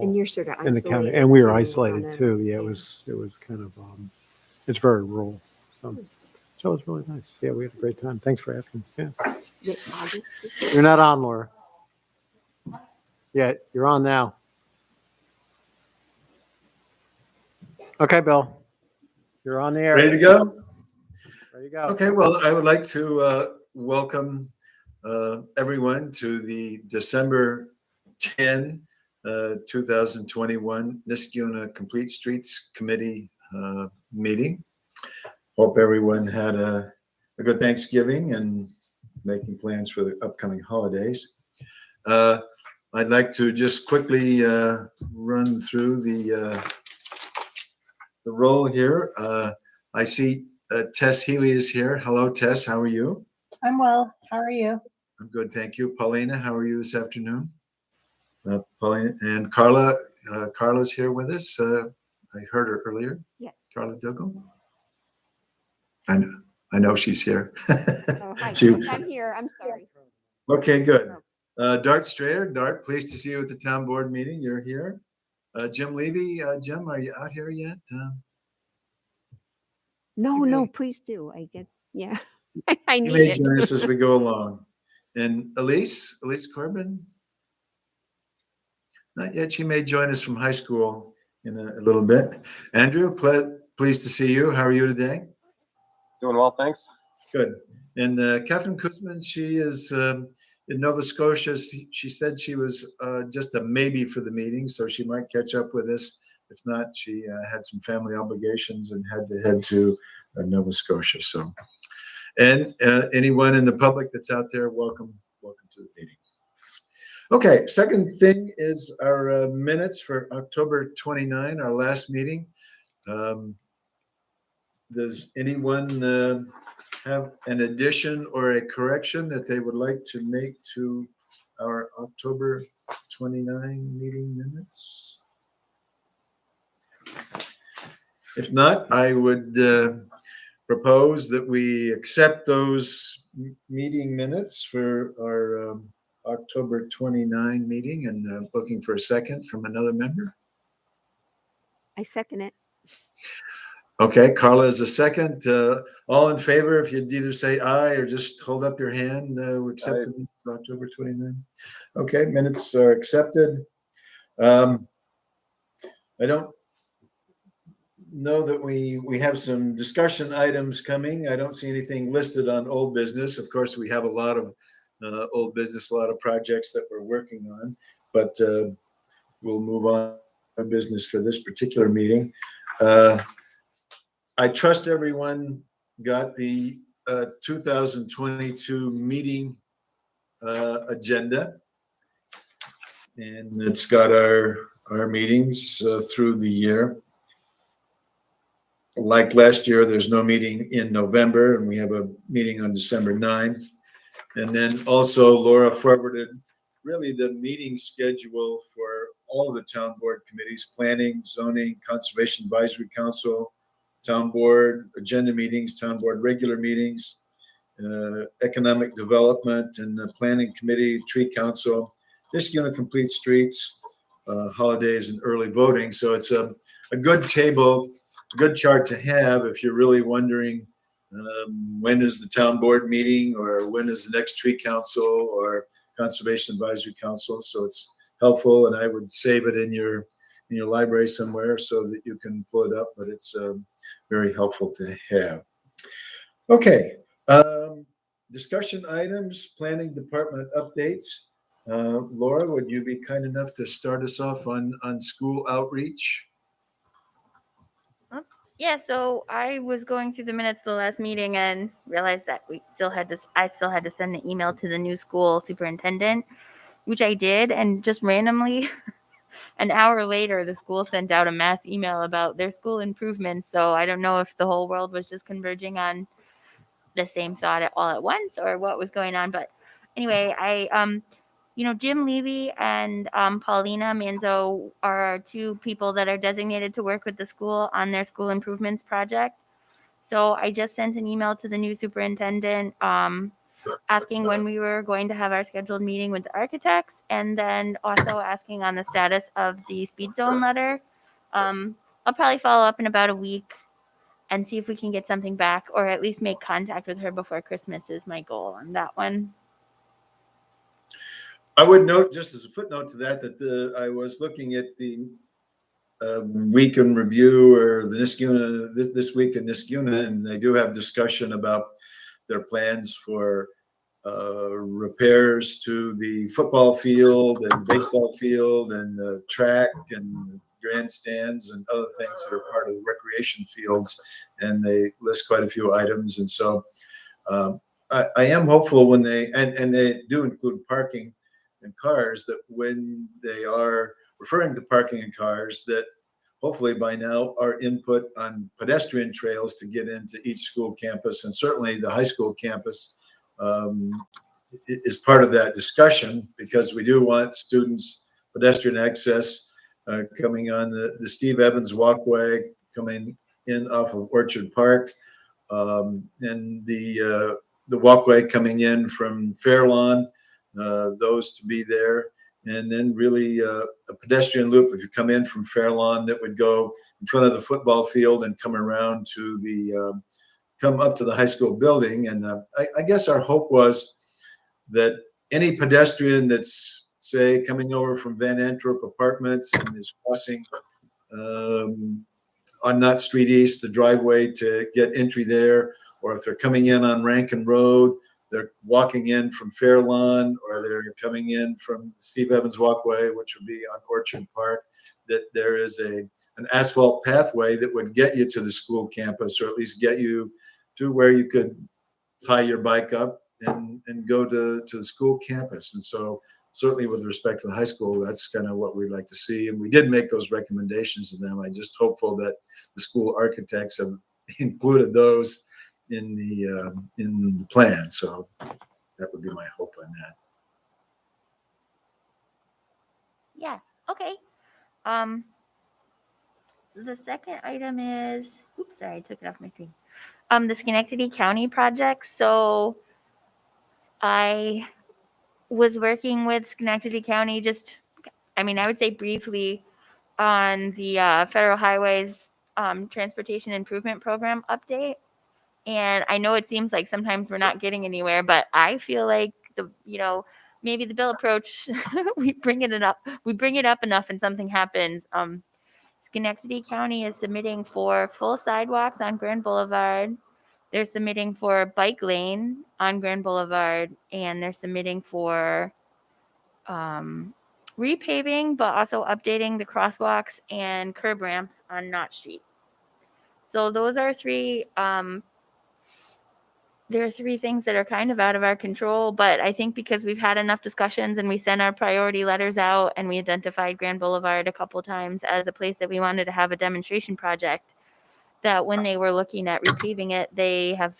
And you're sort of in the county, isolated and we were too, isolated on a- too. Yeah, it was kind of it's very rural. So it was really nice. Yeah, we had a great time. Thanks for asking. Yeah, Is it August? you're not on, Laura. Yeah, you're on now. Okay, Bill, you're on the air. Ready to go? Ready to go. Okay, well, I would like to welcome everyone to the December 10, 2021 Niskayuna Complete Streets Committee meeting. Hope everyone had a good Thanksgiving and making plans for the upcoming holidays. I'd like to just quickly run through the roll here. I see Tess Healy is here. Hello, Tess. How are you? I'm well. How are you? I'm good, thank you. Paulina, how are you this afternoon? Paulina and Carla. Carla's here with us. I heard her earlier. Yes. Carla Dougal. I know she's here. Oh, hi. She- I'm here. I'm sorry. Okay, good. Dart Strayer. Dart, pleased to see you at the town board meeting. You're here. Jim Levy. Jim, are you out here yet? No, please do. Yeah. I You need may it. join us as we go along. And Elise Corbin? Not yet. She may join us from high school in a little bit. Andrew, pleased to see you. How are you today? Doing well, thanks. Good. And Catherine Kuzman, she is in Nova Scotia. She said she was just a maybe for the meeting, so she might catch up with us. If not, she had some family obligations and had to head to Nova Scotia. So, and anyone in the public that's out there, welcome to the meeting. Okay, second thing is our minutes for October 29, our last meeting. Does anyone have an addition or a correction that they would like to make to our October 29 meeting minutes? If not, I would propose that we accept those meeting minutes for our October 29 meeting, and looking for a second from another member. I second it. Okay, Carla is a second. All in favor, if you'd either say aye or just hold up your hand, we accept the minutes of October 29. Okay, minutes are accepted. I don't know that we have some discussion items coming. I don't see anything listed on old business. Of course, we have a lot of old business, a lot of projects that we're working on, but we'll move on to business for this particular meeting. I trust everyone got the 2022 meeting agenda, and it's got our meetings through the year. Like last year, there's no meeting in November, and we have a meeting on December 9. And then also Laura forwarded really the meeting schedule for all of the town board committees: planning, zoning, conservation advisory council, town board agenda meetings, town board regular meetings, economic development and the planning committee, tree council, Niskayuna Complete Streets, holidays and early voting. So it's a good table, a good chart to have if you're really wondering when is the town board meeting, or when is the next tree council or conservation advisory council. So it's helpful, and I would save it in your library somewhere so that you can pull it up, but it's very helpful to have. Okay, discussion items, planning department updates. Laura, would you be kind enough to start us off on school outreach? Yeah, so I was going through the minutes of the last meeting and realized that I still had to send an email to the new school superintendent, which I did, and just randomly an hour later the school sent out a mass email about their school improvements. So I don't know if the whole world was just converging on the same thought all at once or what was going on, but anyway, Jim Levy and Paulina Manzo are two people that are designated to work with the school on their school improvements project. So I just sent an email to the new superintendent asking when we were going to have our scheduled meeting with the architects, and then also asking on the status of the speed zone letter. I'll probably follow up in about a week and see if we can get something back, or at least make contact with her before Christmas is my goal on that one. I would note, just as a footnote to that, that I was looking at the week in review, or the Niskuna, this week in Niskuna, and they do have discussion about their plans for repairs to the football field and baseball field and the track and grandstands and other things that are part of the recreation fields. And they list quite a few items. And so I am hopeful when and they do include parking and cars, that when they are referring to parking and cars, that hopefully by now our input on pedestrian trails to get into each school campus, and certainly the high school campus, is part of that discussion, because we do want students pedestrian access coming on the Steve Evans walkway, coming in off of Orchard Park, and the walkway coming in from Fairlawn, those to be there. And then really a pedestrian loop, if you come in from Fairlawn, that would go in front of the football field and come around to come up to the high school building. And I guess our hope was that any pedestrian that's, say, coming over from Van Antwerp Apartments and is crossing on Knott Street East, the driveway to get entry there, or if they're coming in on Rankin Road, they're walking in from Fairlawn, or they're coming in from Steve Evans Walkway, which would be on Orchard Park, that there is an asphalt pathway that would get you to the school campus, or at least get you to where you could tie your bike up and go to the school campus. And so certainly with respect to the high school, that's kind of what we'd like to see. And we did make those recommendations to them. I'm just hopeful that the school architects have included those in the plan. So that would be my hope on that. Yeah. Okay. The second item is, oops, sorry, I took it off my screen. The Schenectady County project. So I was working with Schenectady County, I would say briefly, on the Federal Highways Transportation Improvement Program update. And I know it seems like sometimes we're not getting anywhere, but I feel like maybe the bill approach, we bring it up enough and something happens. Schenectady County is submitting for full sidewalks on Grand Boulevard. They're submitting for bike lane on Grand Boulevard, and they're submitting for repaving, but also updating the crosswalks and curb ramps on Knott Street. So those are three. There are three things that are kind of out of our control, but I think because we've had enough discussions and we sent our priority letters out and we identified Grand Boulevard a couple times as a place that we wanted to have a demonstration project, that when they were looking at repaving it, they have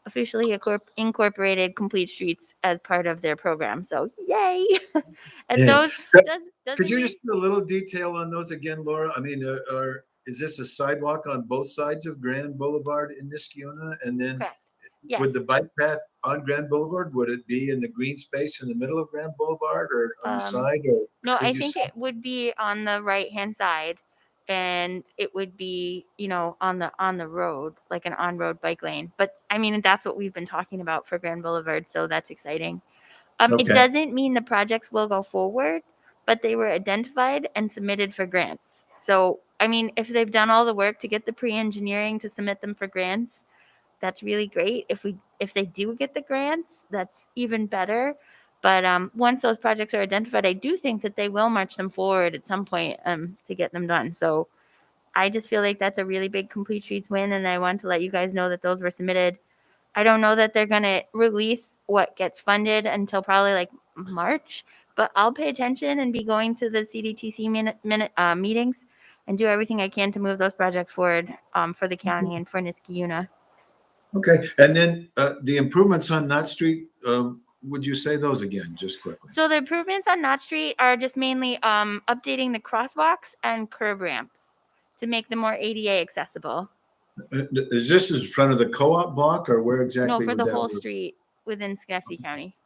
officially incorporated complete streets as part of their program. So yay! And Yeah. those Could you just do a little detail on those again, Laura? I mean, is this a sidewalk on both sides of Grand Boulevard in Niskuna? And then correct? Yes. would the bike path on Grand Boulevard, would it be in the green space in the middle of Grand Boulevard, or on the side? Or no, I you think say- it would be on the right-hand side, and it would be, on the road, like an on-road bike lane. But I mean, that's what we've been talking about for Grand Boulevard, so that's exciting. It Okay. doesn't mean the projects will go forward, but they were identified and submitted for grants. So, I mean, if they've done all the work to get the pre-engineering to submit them for grants, that's really great. If they do get the grants, that's even better. But once those projects are identified, I do think that they will march them forward at some point to get them done. So I just feel like that's a really big Complete Streets win, and I want to let you guys know that those were submitted. I don't know that they're going to release what gets funded until probably like March, but I'll pay attention and be going to the CDTC meetings and do everything I can to move those projects forward for the county and for Niskayuna. Okay. And then the improvements on Knott Street, would you say those again, just quickly? So the improvements on Knott Street are just mainly updating the crosswalks and curb ramps to make them more ADA accessible. Is this in front of the co-op block, or where exactly? No, for would the that whole work? street. within Schenectady County.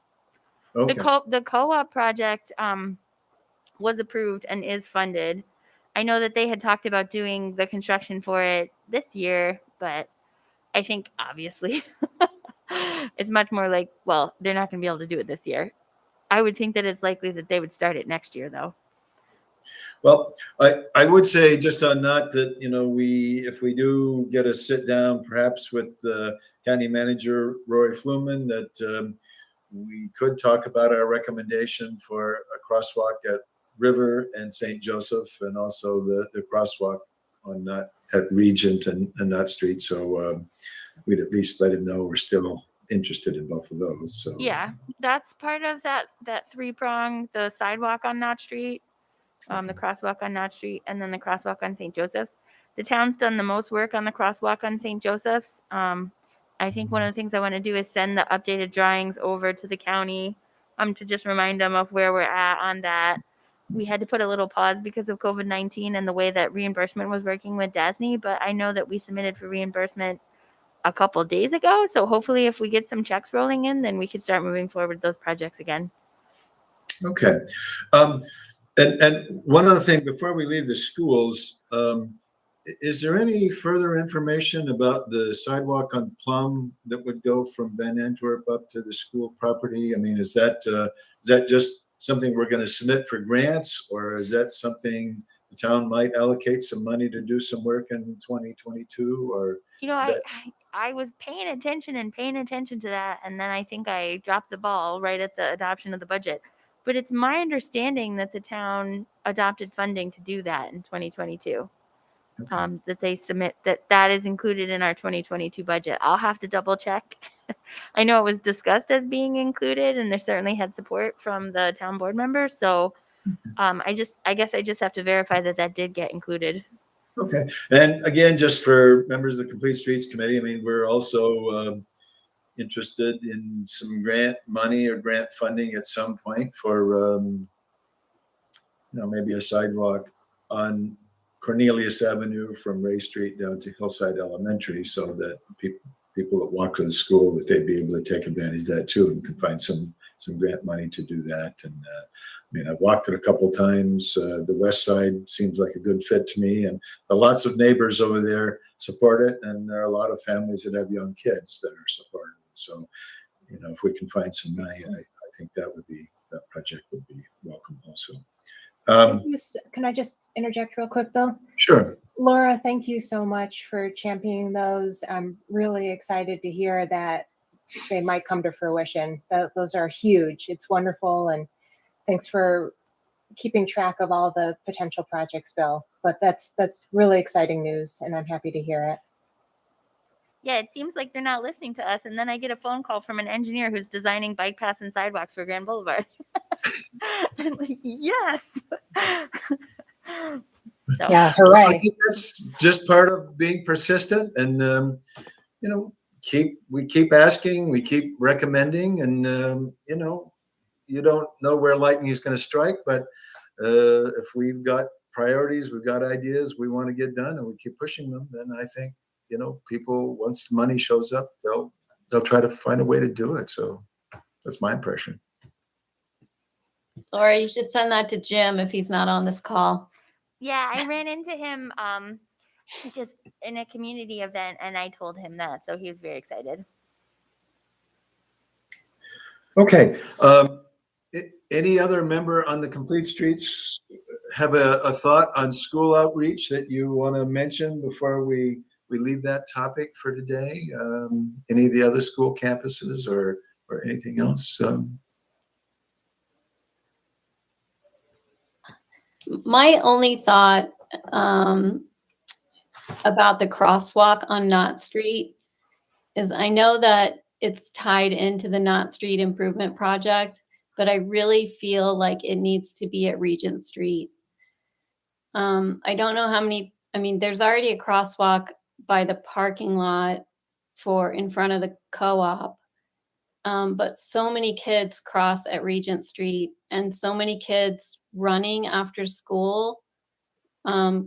Okay. The co-op project was approved and is funded. I know that they had talked about doing the construction for it this year, but I think obviously it's much more like, well, they're not going to be able to do it this year. I would think that it's likely that they would start it next year, though. Well, I would say just on that, if we do get a sit down, perhaps with County Manager Roy Fluman, that we could talk about our recommendation for a crosswalk at River and St. Joseph, and also the crosswalk on that at Regent and that street. So we'd at least let him know we're still interested in both of those. So Yeah, that's part of that 3-prong, the sidewalk on Knott Street, the crosswalk on Knott Street, and then the crosswalk on St. Joseph's. The town's done the most work on the crosswalk on St. Joseph's. I think one of the things I want to do is send the updated drawings over to the county to just remind them of where we're at on that. We had to put a little pause because of COVID-19 and the way that reimbursement was working with DASNY, but I know that we submitted for reimbursement a couple of days ago. So hopefully if we get some checks rolling in, then we could start moving forward with those projects again. okay. And one other thing before we leave the schools, is there any further information about the sidewalk on Plum that would go from Van Antwerp up to the school property? I mean, is that just something we're going to submit for grants, or is that something the town might allocate some money to do some work in 2022? Or I was paying attention to that, and then I think I dropped the ball right at the adoption of the budget. But it's my understanding that the town adopted funding to do that in 2022. Okay. That they submit that is included in our 2022 budget. I'll have to double check. I know it was discussed as being included, and they certainly had support from the town board members. So I guess I just have to verify that did get included. Okay. And again, just for members of the Complete Streets Committee, I mean, we're also interested in some grant money or grant funding at some point for, maybe a sidewalk on Cornelius Avenue from Ray Street down to Hillside Elementary, so that people that walk to the school, that they'd be able to take advantage of that too, and can find some grant money to do that. And I mean, I've walked it a couple of times. The west side seems like a good fit to me, and lots of neighbors over there support it, and there are a lot of families that have young kids that are supportive. So, if we can find some money, I think that project would be welcome also. Can I just interject real quick, Bill? Sure. Laura, thank you so much for championing those. I'm really excited to hear that they might come to fruition. Those are huge. It's wonderful. And thanks for keeping track of all the potential projects, Bill. But that's really exciting news, and I'm happy to hear it. Yeah, it seems like they're not listening to us. And then I get a phone call from an engineer who's designing bike paths and sidewalks for Grand Boulevard. I'm like, yes. So. Yeah, I hooray. think that's just part of being persistent, and we keep asking, we keep recommending, and you don't know where lightning is going to strike, but if we've got priorities, we've got ideas we want to get done, and we keep pushing them, then I think people, once the money shows up, they'll try to find a way to do it. So that's my impression. Laura, you should send that to Jim if he's not on this call. Yeah, I ran into him just in a community event, and I told him that, so he was very excited. Okay. Any other member on the Complete Streets have a thought on school outreach that you want to mention before we leave that topic for today? Any of the other school campuses or anything else? My only thought about the crosswalk on Knott Street is I know that it's tied into the Knott Street Improvement Project, but I really feel like it needs to be at Regent Street. I don't know how many, there's already a crosswalk by the parking lot in front of the co-op. But so many kids cross at Regent Street, and so many kids running after school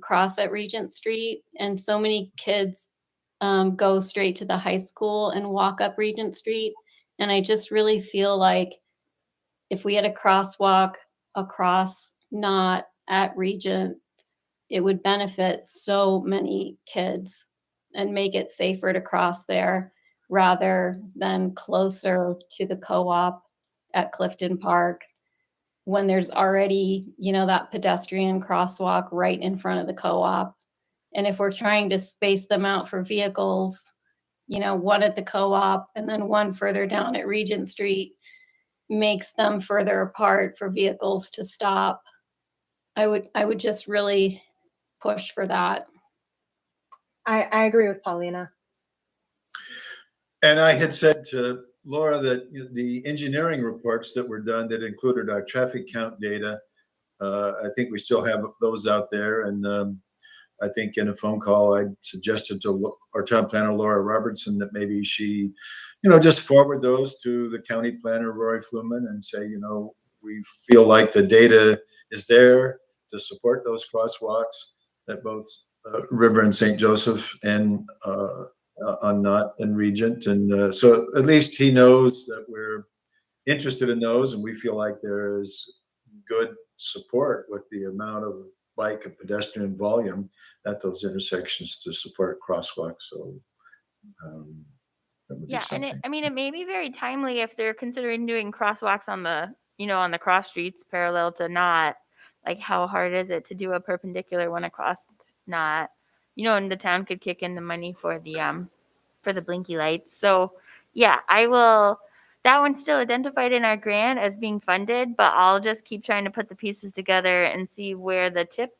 cross at Regent Street, and so many kids go straight to the high school and walk up Regent Street. And I just really feel like if we had a crosswalk across not at Regent, it would benefit so many kids and make it safer to cross there rather than closer to the co-op at Clifton Park when there's already, that pedestrian crosswalk right in front of the co-op. And if we're trying to space them out for vehicles, one at the co-op and then one further down at Regent Street makes them further apart for vehicles to stop. I would just really push for that. I agree with Paulina. And I had said to Laura that the engineering reports that were done that included our traffic count data, I think we still have those out there. And I think in a phone call, I suggested to our town planner, Laura Robertson, that maybe she, just forward those to the county planner, Rory Fluman, and say, we feel like the data is there to support those crosswalks at both River and St. Joseph and on Knott and Regent. And so at least he knows that we're interested in those, and we feel like there is good support with the amount of bike and pedestrian volume at those intersections to support crosswalks. So that would be Yeah, something. and it may be very timely if they're considering doing crosswalks on the, on the cross streets parallel to Knott. Like, how hard is it to do a perpendicular one across Knott? And the town could kick in the money for the blinky lights. So yeah, I will. That one's still identified in our grant as being funded, but I'll just keep trying to put the pieces together and see where the tip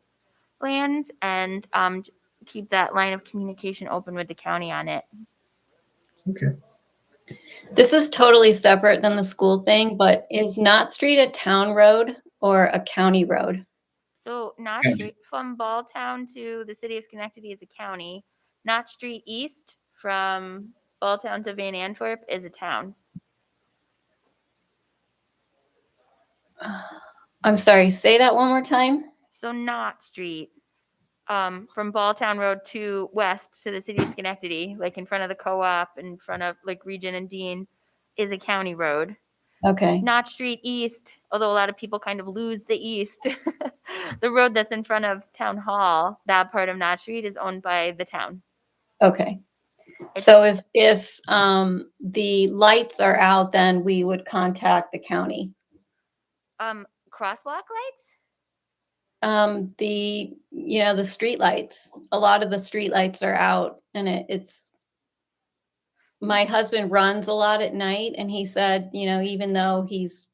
lands and keep that line of communication open with the county on it. Okay. This is totally separate than the school thing, but is Knott Street a town road or a county road? So Knott County. Street from Balltown to the city of Schenectady is a county. Knott Street East from Balltown to Van Antwerp is a town. I'm sorry, say that one more time. So Knott Street from Balltown Road to west to the city of Schenectady, like in front of the co-op, in front of like Regent and Dean, is a county road. Okay. Knott Street East, although a lot of people kind of lose the east, the road that's in front of Town Hall, that part of Knott Street is owned by the town. Okay. So if the lights are out, then we would contact the county. Crosswalk lights? The street lights. A lot of the street lights are out, and it's. My husband runs a lot at night, and he said, even though he's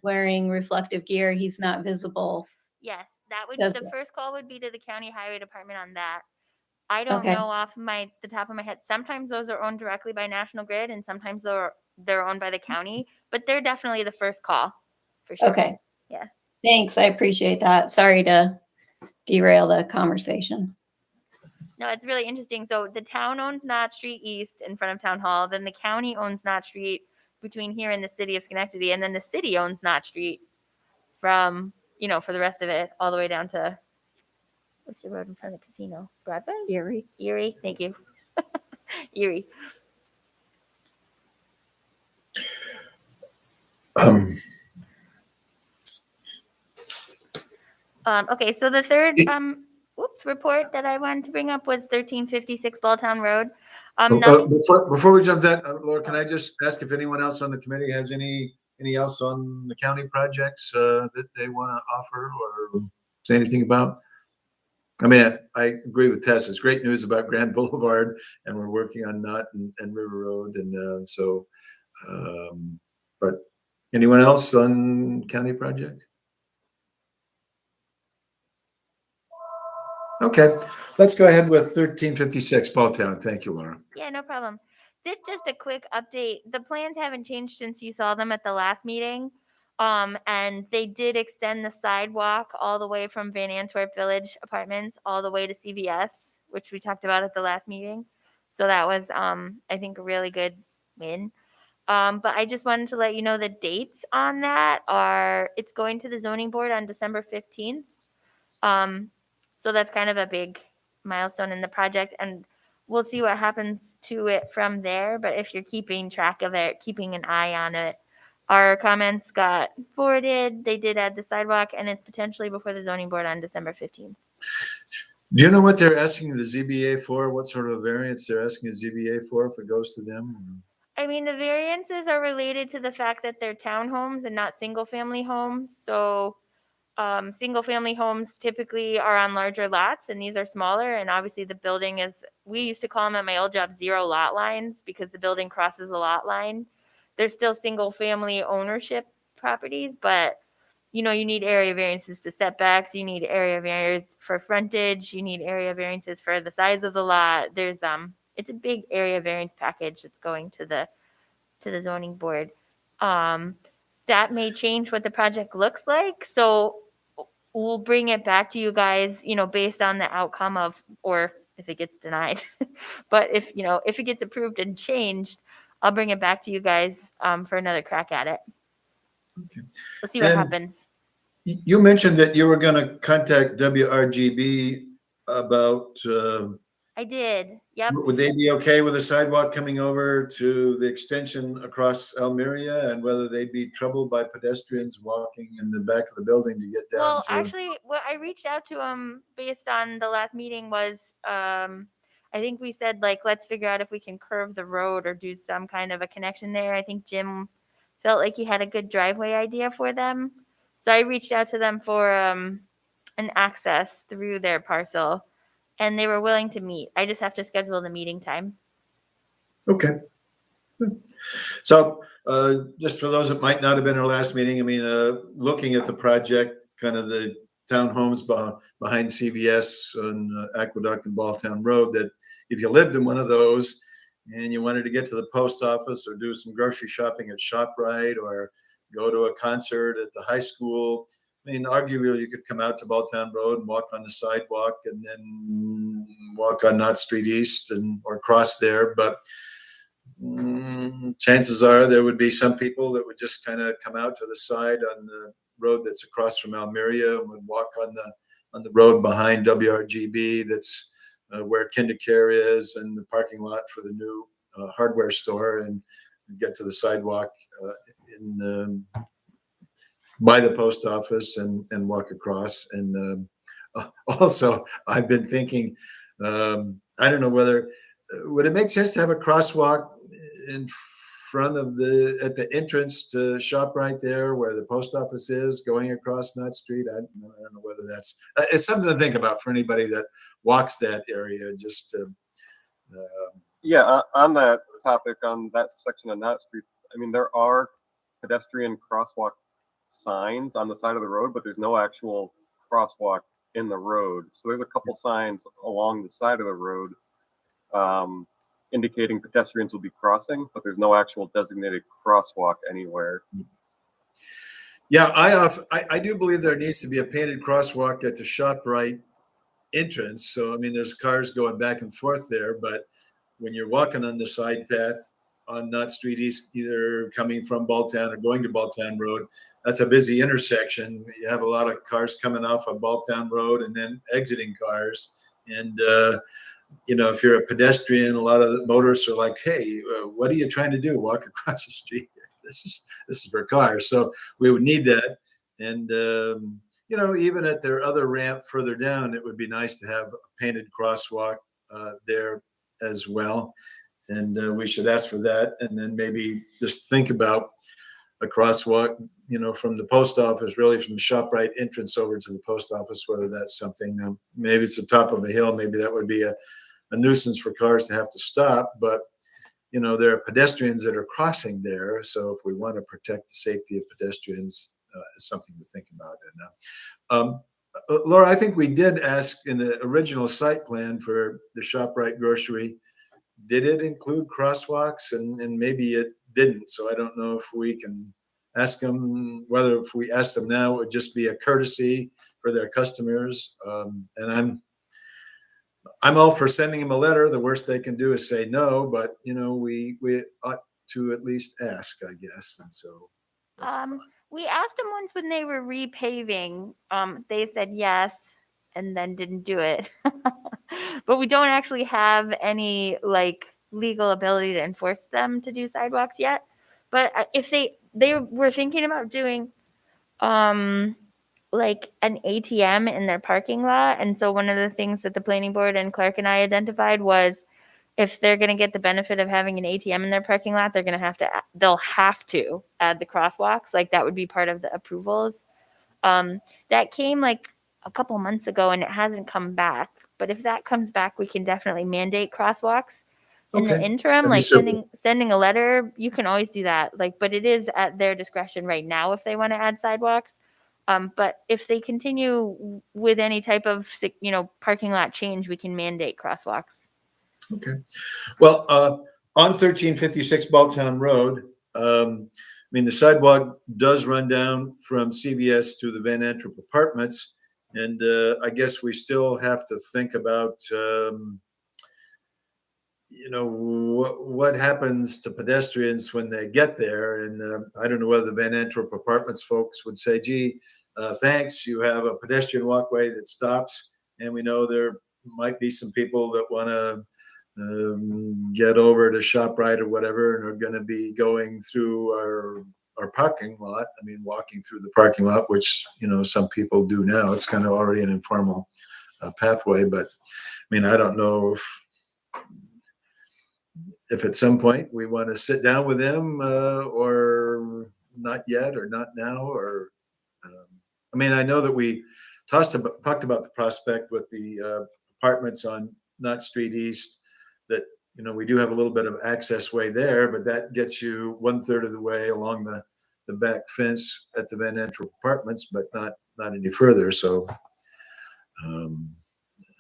wearing reflective gear, he's not visible. Yes, that would Does the it? first call would be to the county highway department on that. I don't Okay. know off the top of my head. Sometimes those are owned directly by National Grid, and sometimes they're owned by the county. But they're definitely the first call, for sure. Okay. Yeah. Thanks. I appreciate that. Sorry to derail the conversation. No, it's really interesting. So the town owns Knott Street East in front of Town Hall. Then the county owns Knott Street between here and the city of Schenectady. And then the city owns Knott Street from, for the rest of it, all the way down to, what's the road in front of the casino? Broadway? Erie. Erie. Thank you. Erie. Okay, so the third report that I wanted to bring up was 1356 Balltown Road. Before we jump that, Laura, can I just ask if anyone else on the committee has any else on the county projects that they want to offer or say anything about? I mean, I agree with Tess. It's great news about Grand Boulevard, and we're working on Knott and River Road, and but anyone else on county projects? Okay, let's go ahead with 1356 Balltown. Thank you, Laura. Yeah, no problem. This just a quick update. The plans haven't changed since you saw them at the last meeting. And they did extend the sidewalk all the way from Van Antwerp Village Apartments all the way to CVS, which we talked about at the last meeting. So that was, I think, a really good win. But I just wanted to let you know the dates on that are, it's going to the zoning board on December 15th. So that's kind of a big milestone in the project. And we'll see what happens to it from there. But if you're keeping track of it, keeping an eye on it, our comments got forwarded. They did add the sidewalk, and it's potentially before the zoning board on December 15th. Do you know what they're asking the ZBA for? What sort of variance they're asking the ZBA for if it goes to them? I mean, the variances are related to the fact that they're townhomes and not single-family homes. So single-family homes typically are on larger lots, and these are smaller. And obviously the building is, we used to call them at my old job, 0 lot lines, because the building crosses a lot line. They're still single-family ownership properties, but you know, you need area variances to setbacks, you need area variance for frontage, you need area variances for the size of the lot. There's it's a big area variance package that's going to the zoning board. That may change what the project looks like. So we'll bring it back to you guys, you know, based on the outcome of, or if it gets denied. But if, you know, if it gets approved and changed, I'll bring it back to you guys for another crack at it. Okay. We'll see what And happens. you mentioned that you were going to contact WRGB about, I did. Yep. would they be okay with a sidewalk coming over to the extension across Almeria, and whether they'd be troubled by pedestrians walking in the back of the building to get down Well, to? actually, what I reached out to him based on the last meeting was, I think we said, like, let's figure out if we can curve the road or do some kind of a connection there. I think Jim felt like he had a good driveway idea for them. So I reached out to them for an access through their parcel, and they were willing to meet. I just have to schedule the meeting time. Okay. So just for those that might not have been our last meeting, I mean, looking at the project, kind of the townhomes behind CVS on Aqueduct and Balltown Road, that if you lived in one of those and you wanted to get to the post office or do some grocery shopping at ShopRite or go to a concert at the high school, I mean, arguably you could come out to Balltown Road and walk on the sidewalk and then walk on Knott Street East or cross there. But chances are there would be some people that would just kind of come out to the side on the road that's across from Almeria and would walk on the road behind WRGB, that's where KinderCare is, and the parking lot for the new hardware store, and get to the sidewalk by the post office and walk across. And also, I've been thinking, I don't know whether, would it make sense to have a crosswalk in front of at the entrance to ShopRite there where the post office is, going across Knott Street? I don't know whether it's something to think about for anybody that walks that area, just to. Yeah, on that topic, on that section of Knott Street, I mean, there are pedestrian crosswalk signs on the side of the road, but there's no actual crosswalk in the road. So there's a couple signs along the side of the road indicating pedestrians will be crossing, but there's no actual designated crosswalk anywhere. Yeah, I do believe there needs to be a painted crosswalk at the ShopRite entrance. So, I mean, there's cars going back and forth there, but when you're walking on the side path on Knott Street East, either coming from Balltown or going to Balltown Road, that's a busy intersection. You have a lot of cars coming off of Balltown Road and then exiting cars. And, you know, if you're a pedestrian, a lot of the motorists are like, hey, what are you trying to do? Walk across the street. This is for cars. So we would need that. And, you know, even at their other ramp further down, it would be nice to have a painted crosswalk there as well. And we should ask for that. And then maybe just think about a crosswalk, you know, from the post office, really from the ShopRite entrance over to the post office, whether that's something, maybe it's the top of a hill, maybe that would be a nuisance for cars to have to stop. But, you know, there are pedestrians that are crossing there. So if we want to protect the safety of pedestrians, it's something to think about. And Laura, I think we did ask in the original site plan for the ShopRite grocery, did it include crosswalks? And maybe it didn't. So I don't know if we can ask them, whether if we ask them now, it would just be a courtesy for their customers. And I'm all for sending them a letter. The worst they can do is say no, but you know, we ought to at least ask, I guess. And so that's the thought. We asked them once when they were repaving. They said yes, and then didn't do it. but we don't actually have any like legal ability to enforce them to do sidewalks yet. But if they were thinking about doing like an ATM in their parking lot, and so one of the things that the planning board and Clark and I identified was if they're going to get the benefit of having an ATM in their parking lot, they'll have to add the crosswalks. Like that would be part of the approvals. That came like a couple months ago and it hasn't come back. But if that comes back, we can definitely mandate crosswalks. In the Okay, interim, that'd be like super. sending a letter, you can always do that. Like, but it is at their discretion right now if they want to add sidewalks. But if they continue with any type of, parking lot change, we can mandate crosswalks. Okay. Well, on 1356 Balltown Road, I mean, the sidewalk does run down from CVS to the Van Antwerp Apartments. And I guess we still have to think about, what happens to pedestrians when they get there. And I don't know whether the Van Antwerp Apartments folks would say, gee, thanks, you have a pedestrian walkway that stops. And we know there might be some people that want to get over to ShopRite or whatever, and are going to be going through our parking lot. I mean, walking through the parking lot, which, some people do now. It's kind of already an informal pathway. But I mean, I don't know if at some point we want to sit down with them or not yet, or not now, or I mean, I know that we talked about the prospect with the apartments on Knott Street East, that we do have a little bit of access way there, but that gets you 1/3 of the way along the back fence at the Van Antwerp Apartments, but not any further. So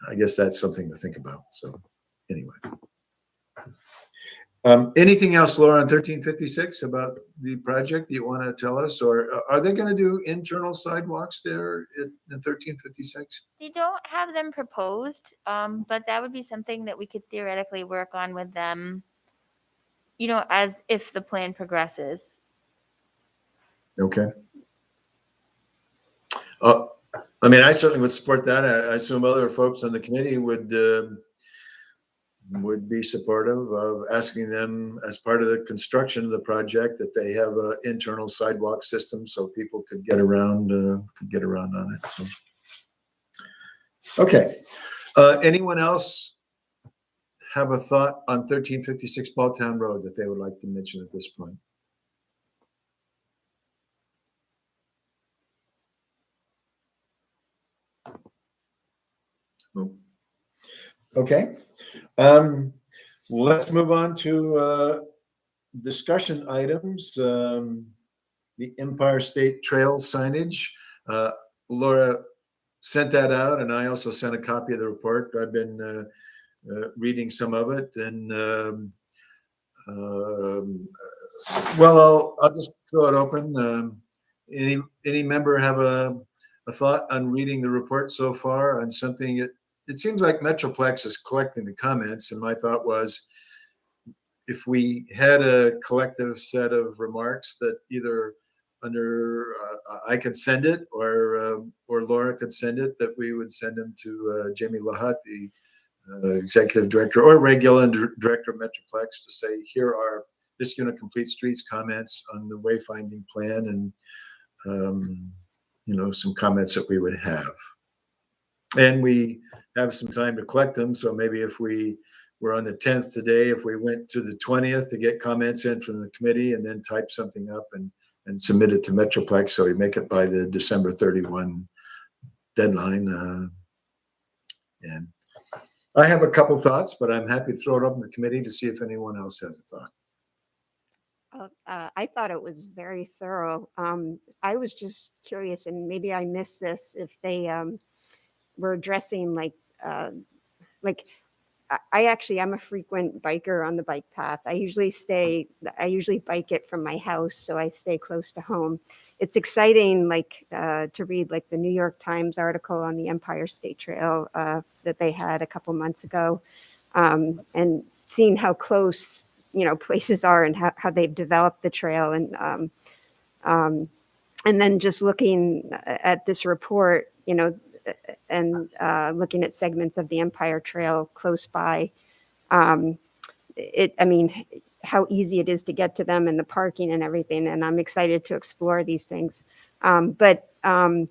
I guess that's something to think about. So anyway. Anything else, Laura, on 1356 about the project that you want to tell us? Or are they going to do internal sidewalks there in 1356? They don't have them proposed, but that would be something that we could theoretically work on with them, as if the plan progresses. Okay. I mean, I certainly would support that. I assume other folks on the committee would be supportive of asking them, as part of the construction of the project, that they have an internal sidewalk system so people could get around on it. So. Okay. Anyone else have a thought on 1356 Balltown Road that they would like to mention at this point? Okay. Let's move on to discussion items. The Empire State Trail signage. Laura sent that out, and I also sent a copy of the report. I've been reading some of it, and well, I'll just throw it open. Any member have a thought on reading the report so far on something? It seems like Metroplex is collecting the comments, and my thought was, if we had a collective set of remarks that either under I could send it, or Laura could send it, that we would send them to Jamie Lahat, the executive director, or Ray Gillen, director of Metroplex, to say, here are this unit complete streets comments on the wayfinding plan, and some comments that we would have. And we have some time to collect them. So maybe if we were on the 10th today, if we went to the 20th to get comments in from the committee, and then type something up and submit it to Metroplex, so we make it by the December 31 deadline. And I have a couple thoughts, but I'm happy to throw it up in the committee to see if anyone else has a thought. I thought it was very thorough. I was just curious, and maybe I missed this, if they were addressing I'm a frequent biker on the bike path. I usually bike it from my house, so I stay close to home. It's exciting, to read the New York Times article on the Empire State Trail that they had a couple months ago, and seeing how close places are, and how they've developed the trail, and then just looking at this report, and looking at segments of the Empire Trail close by. I mean, how easy it is to get to them and the parking and everything. And I'm excited to explore these things. One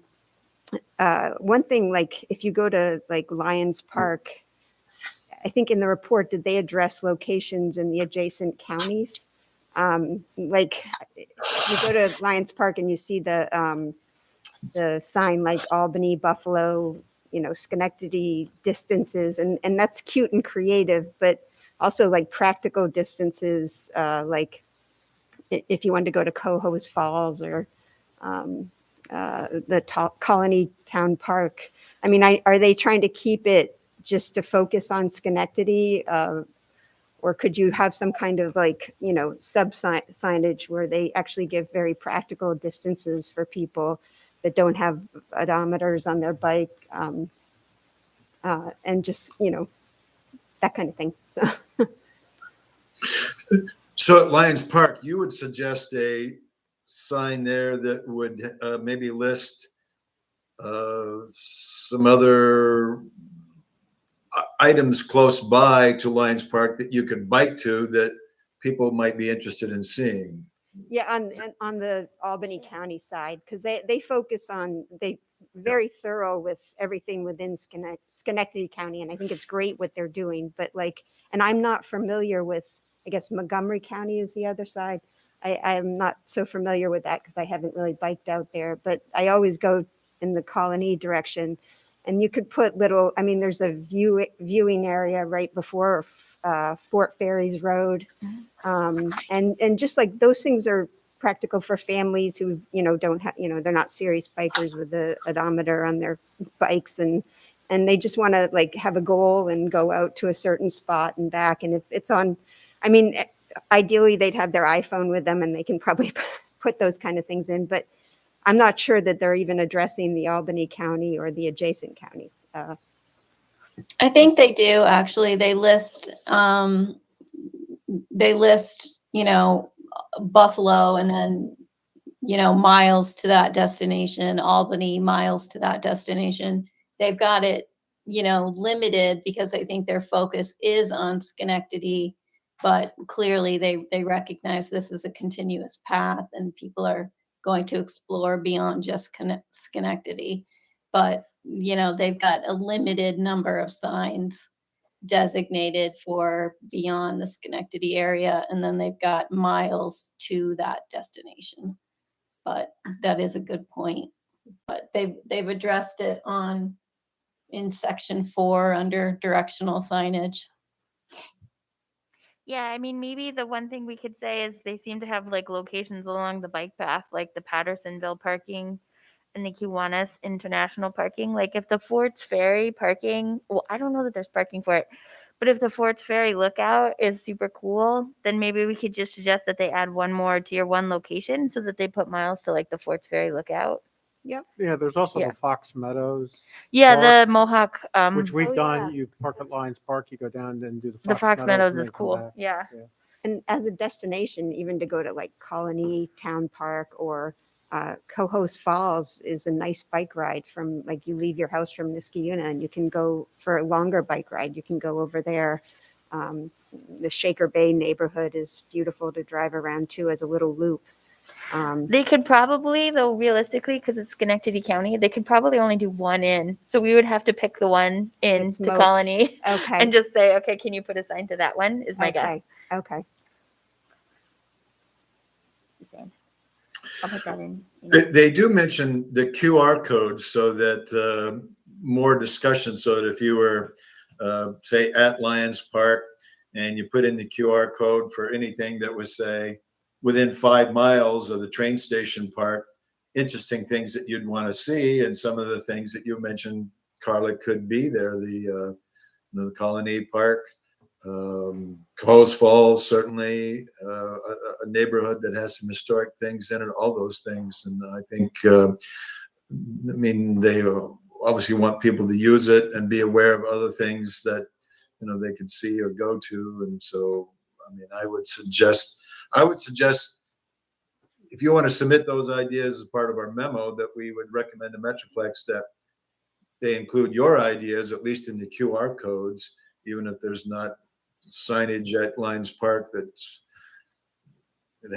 thing, like if you go to like Lions Park, I think in the report, did they address locations in the adjacent counties? Like you go to Lions Park and you see the sign like Albany, Buffalo, Schenectady distances, and that's cute and creative, but also like practical distances, like if you wanted to go to Cohoes Falls or the Colony Town Park. I mean, are they trying to keep it just to focus on Schenectady? Or could you have some kind of like, sub signage where they actually give very practical distances for people that don't have odometers on their bike, and just, that kind of thing. So at Lions Park, you would suggest a sign there that would maybe list some other items close by to Lions Park that you could bike to that people might be interested in seeing. Yeah, on the Albany County side, because they focus on, they very thorough with everything within Schenectady County, and I think it's great what they're doing. But like, and I'm not familiar with, I guess Montgomery County is the other side. I'm not so familiar with that because I haven't really biked out there. But I always go in the Colony direction, and you could put little. I mean, there's a viewing area right before Fort Ferry's Road. And just like those things are practical for families who, don't have, they're not serious bikers with the odometer on their bikes, and they just want to like have a goal and go out to a certain spot and back. And if it's on, I mean, ideally they'd have their iPhone with them and they can probably put those kind of things in, but I'm not sure that they're even addressing the Albany County or the adjacent counties. I think they do actually. They list, Buffalo and then, miles to that destination, Albany, miles to that destination. They've got it, limited because I think their focus is on Schenectady, but clearly they recognize this as a continuous path and people are going to explore beyond just Schenectady. But, they've got a limited number of signs designated for beyond the Schenectady area, and then they've got miles to that destination. But that is a good point. But they've addressed it in section 4 under directional signage. Yeah, I mean, maybe the one thing we could say is they seem to have like locations along the bike path, like the Pattersonville parking and the Kiwanis International parking. Like if the Forts Ferry parking, well, I don't know that there's parking for it, but if the Forts Ferry lookout is super cool, then maybe we could just suggest that they add one more tier 1 location so that they put miles to like the Forts Ferry lookout. Yep. Yeah, there's also Yeah. the Fox Meadows, Yeah, Park, the Mohawk, which we've Oh, done. yeah. You park at Lions Park, you go down and do the Fox Meadows and is then come cool. back. Yeah. And as a destination, even to go to like Colony Town Park or Cohoes Falls is a nice bike ride from, like, you leave your house from Niskayuna and you can go for a longer bike ride. You can go over there. The Shaker Bay neighborhood is beautiful to drive around to as a little loop. They could probably, though, realistically, because it's Schenectady County, they could probably only do one in. So we would have to pick the one in That's to most- Colony Okay. and just say, okay, can you put a sign to that one? Is my guess. Okay. I'll put that in. They do mention the QR code so that more discussion, so that if you were, say, at Lions Park and you put in the QR code for anything that was, say, within 5 miles of the train station park, interesting things that you'd want to see, and some of the things that you mentioned, Carla, could be there. The Colony Park, Cohoes Falls, certainly a neighborhood that has some historic things in it, all those things. And I think, I mean, they obviously want people to use it and be aware of other things that, they could see or go to. And so, I mean, I would suggest if you want to submit those ideas as part of our memo, that we would recommend to Metroplex that they include your ideas, at least in the QR codes, even if there's not signage at Lions Park it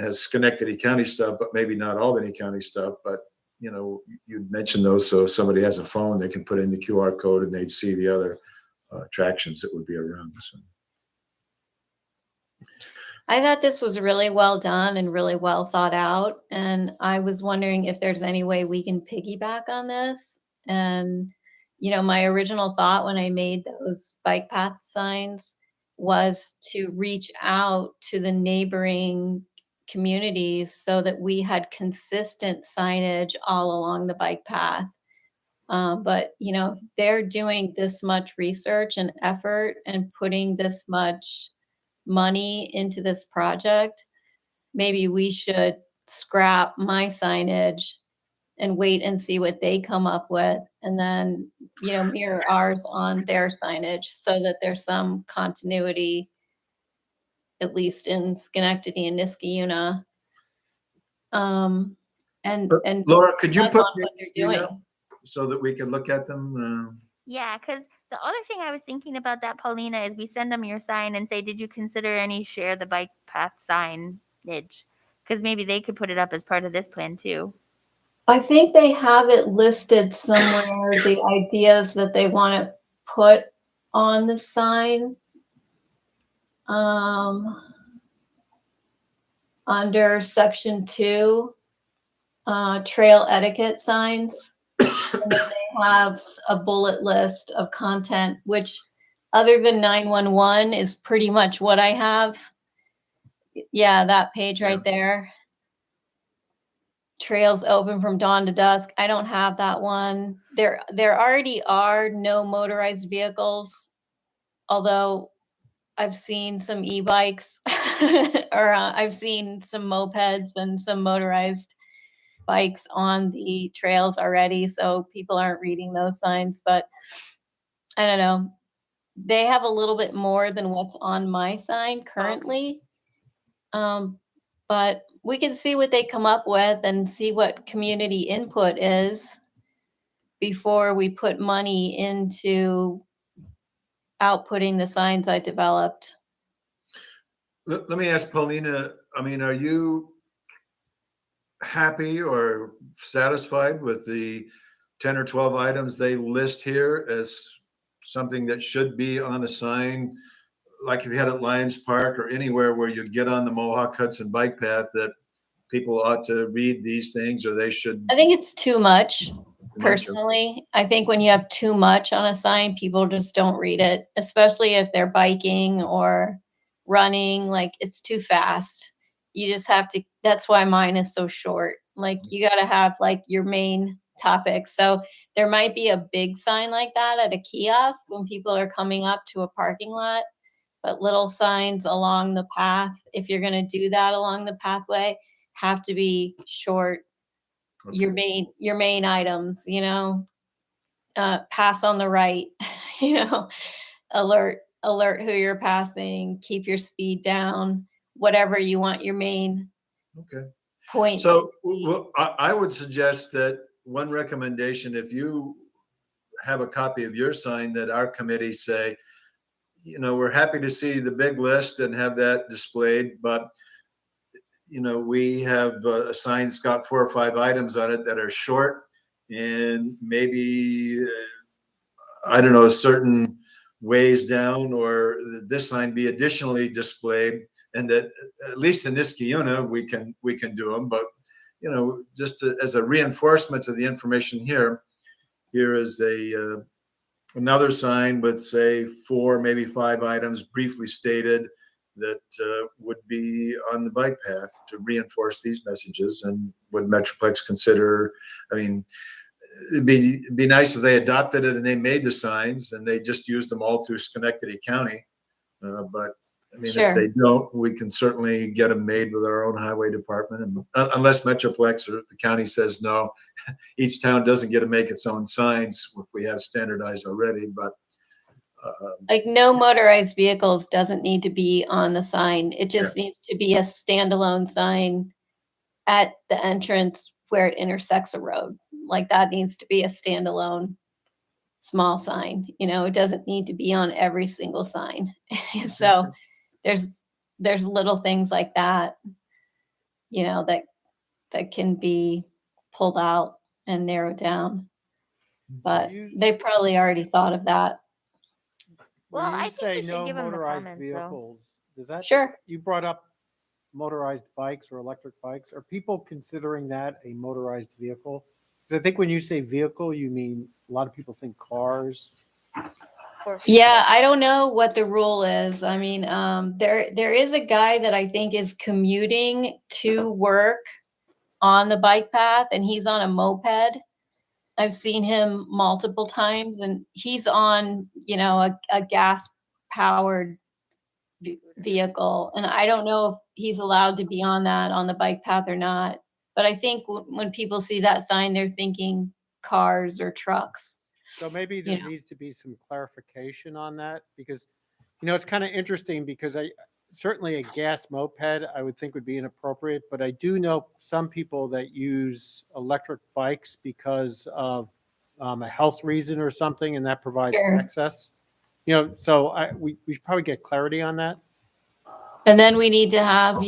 has Schenectady County stuff, but maybe not Albany County stuff. But you'd mention those, so if somebody has a phone, they can put in the QR code and they'd see the other attractions that would be around. So. I thought this was really well done and really well thought out. And I was wondering if there's any way we can piggyback on this. And, my original thought when I made those bike path signs was to reach out to the neighboring communities so that we had consistent signage all along the bike path. But, they're doing this much research and effort and putting this much money into this project. Maybe we should scrap my signage and wait and see what they come up with, and then, mirror ours on their signage so that there's some continuity, at least in Schenectady and Niskayuna. And Laura, could you build put on what these they're doing. email so that we can look at them? Yeah, because the other thing I was thinking about that, Paulina, is we send them your sign and say, did you consider any share the bike path signage? Because maybe they could put it up as part of this plan too. I think they have it listed somewhere, the ideas that they want to put on the sign. Under section 2, trail etiquette signs. And then they have a bullet list of content, which other than 911 is pretty much what I have. Yeah, that page right there. Trails open from dawn to dusk. I don't have that one. There already are no motorized vehicles, although I've seen some e-bikes or I've seen some mopeds and some motorized bikes on the trails already, so people aren't reading those signs. But I don't know. They have a little bit more than what's on my sign currently. But we can see what they come up with and see what community input is before we put money into outputting the signs I developed. Let me ask Paulina, are you happy or satisfied with the 10 or 12 items they list here as something that should be on a sign, like if you had at Lions Park or anywhere where you get on the Mohawk Hudson bike path, that people ought to read these things, or they should? I think it's too much, personally. I think when you have too much on a sign, people just don't read it, especially if they're biking or running. Like, it's too fast. You just have to, that's why mine is so short. Like, you got to have like your main topic. So there might be a big sign like that at a kiosk when people are coming up to a parking lot, but little signs along the path, if you're going to do that along the pathway, have to be short. Okay. Your main items, pass on the right, alert who you're passing, keep your speed down, whatever you want your main point. So I would suggest that one recommendation, if you have a copy of your sign, that our committee say, we're happy to see the big list and have that displayed, but we have a sign that's got 4 or 5 items on it that are short, and maybe, I don't know, certain ways down, or this sign be additionally displayed, and that at least in Niskayuna, we can do them. But, just as a reinforcement to the information here is another sign with, say, 4, maybe 5 items briefly stated that would be on the bike path to reinforce these messages. And would Metroplex consider, it'd be nice if they adopted it and they made the signs and they just used them all through Schenectady County. But Sure. If they don't, we can certainly get them made with our own highway department. And unless Metroplex or the county says no, each town doesn't get to make its own signs if we have standardized already. But like, no motorized vehicles doesn't need to be on the sign. It just needs to be a standalone sign at the entrance where it intersects a road. Like, that needs to be a standalone small sign. It doesn't need to be on every single sign. So there's little things like that, that can be pulled out and narrowed down. But they probably already thought of that. Well, When I you think say we should no give 'em the motorized comments, though. vehicles, does that? Sure. You brought up motorized bikes or electric bikes. Are people considering that a motorized vehicle? Because I think when you say vehicle, you mean a lot of people think cars. Yeah, I don't know what the rule is. I mean, there is a guy that I think is commuting to work on the bike path, and he's on a moped. I've seen him multiple times, and he's on, a gas powered vehicle. And I don't know if he's allowed to be on that on the bike path or not. But I think when people see that sign, they're thinking cars or trucks. So maybe there needs to be some clarification on that, because, it's kind of interesting, because certainly a gas moped I would think would be inappropriate, but I do know some people that use electric bikes because of a health reason or something, and that provides Sure. access. So we should probably get clarity on that. And then we need to have,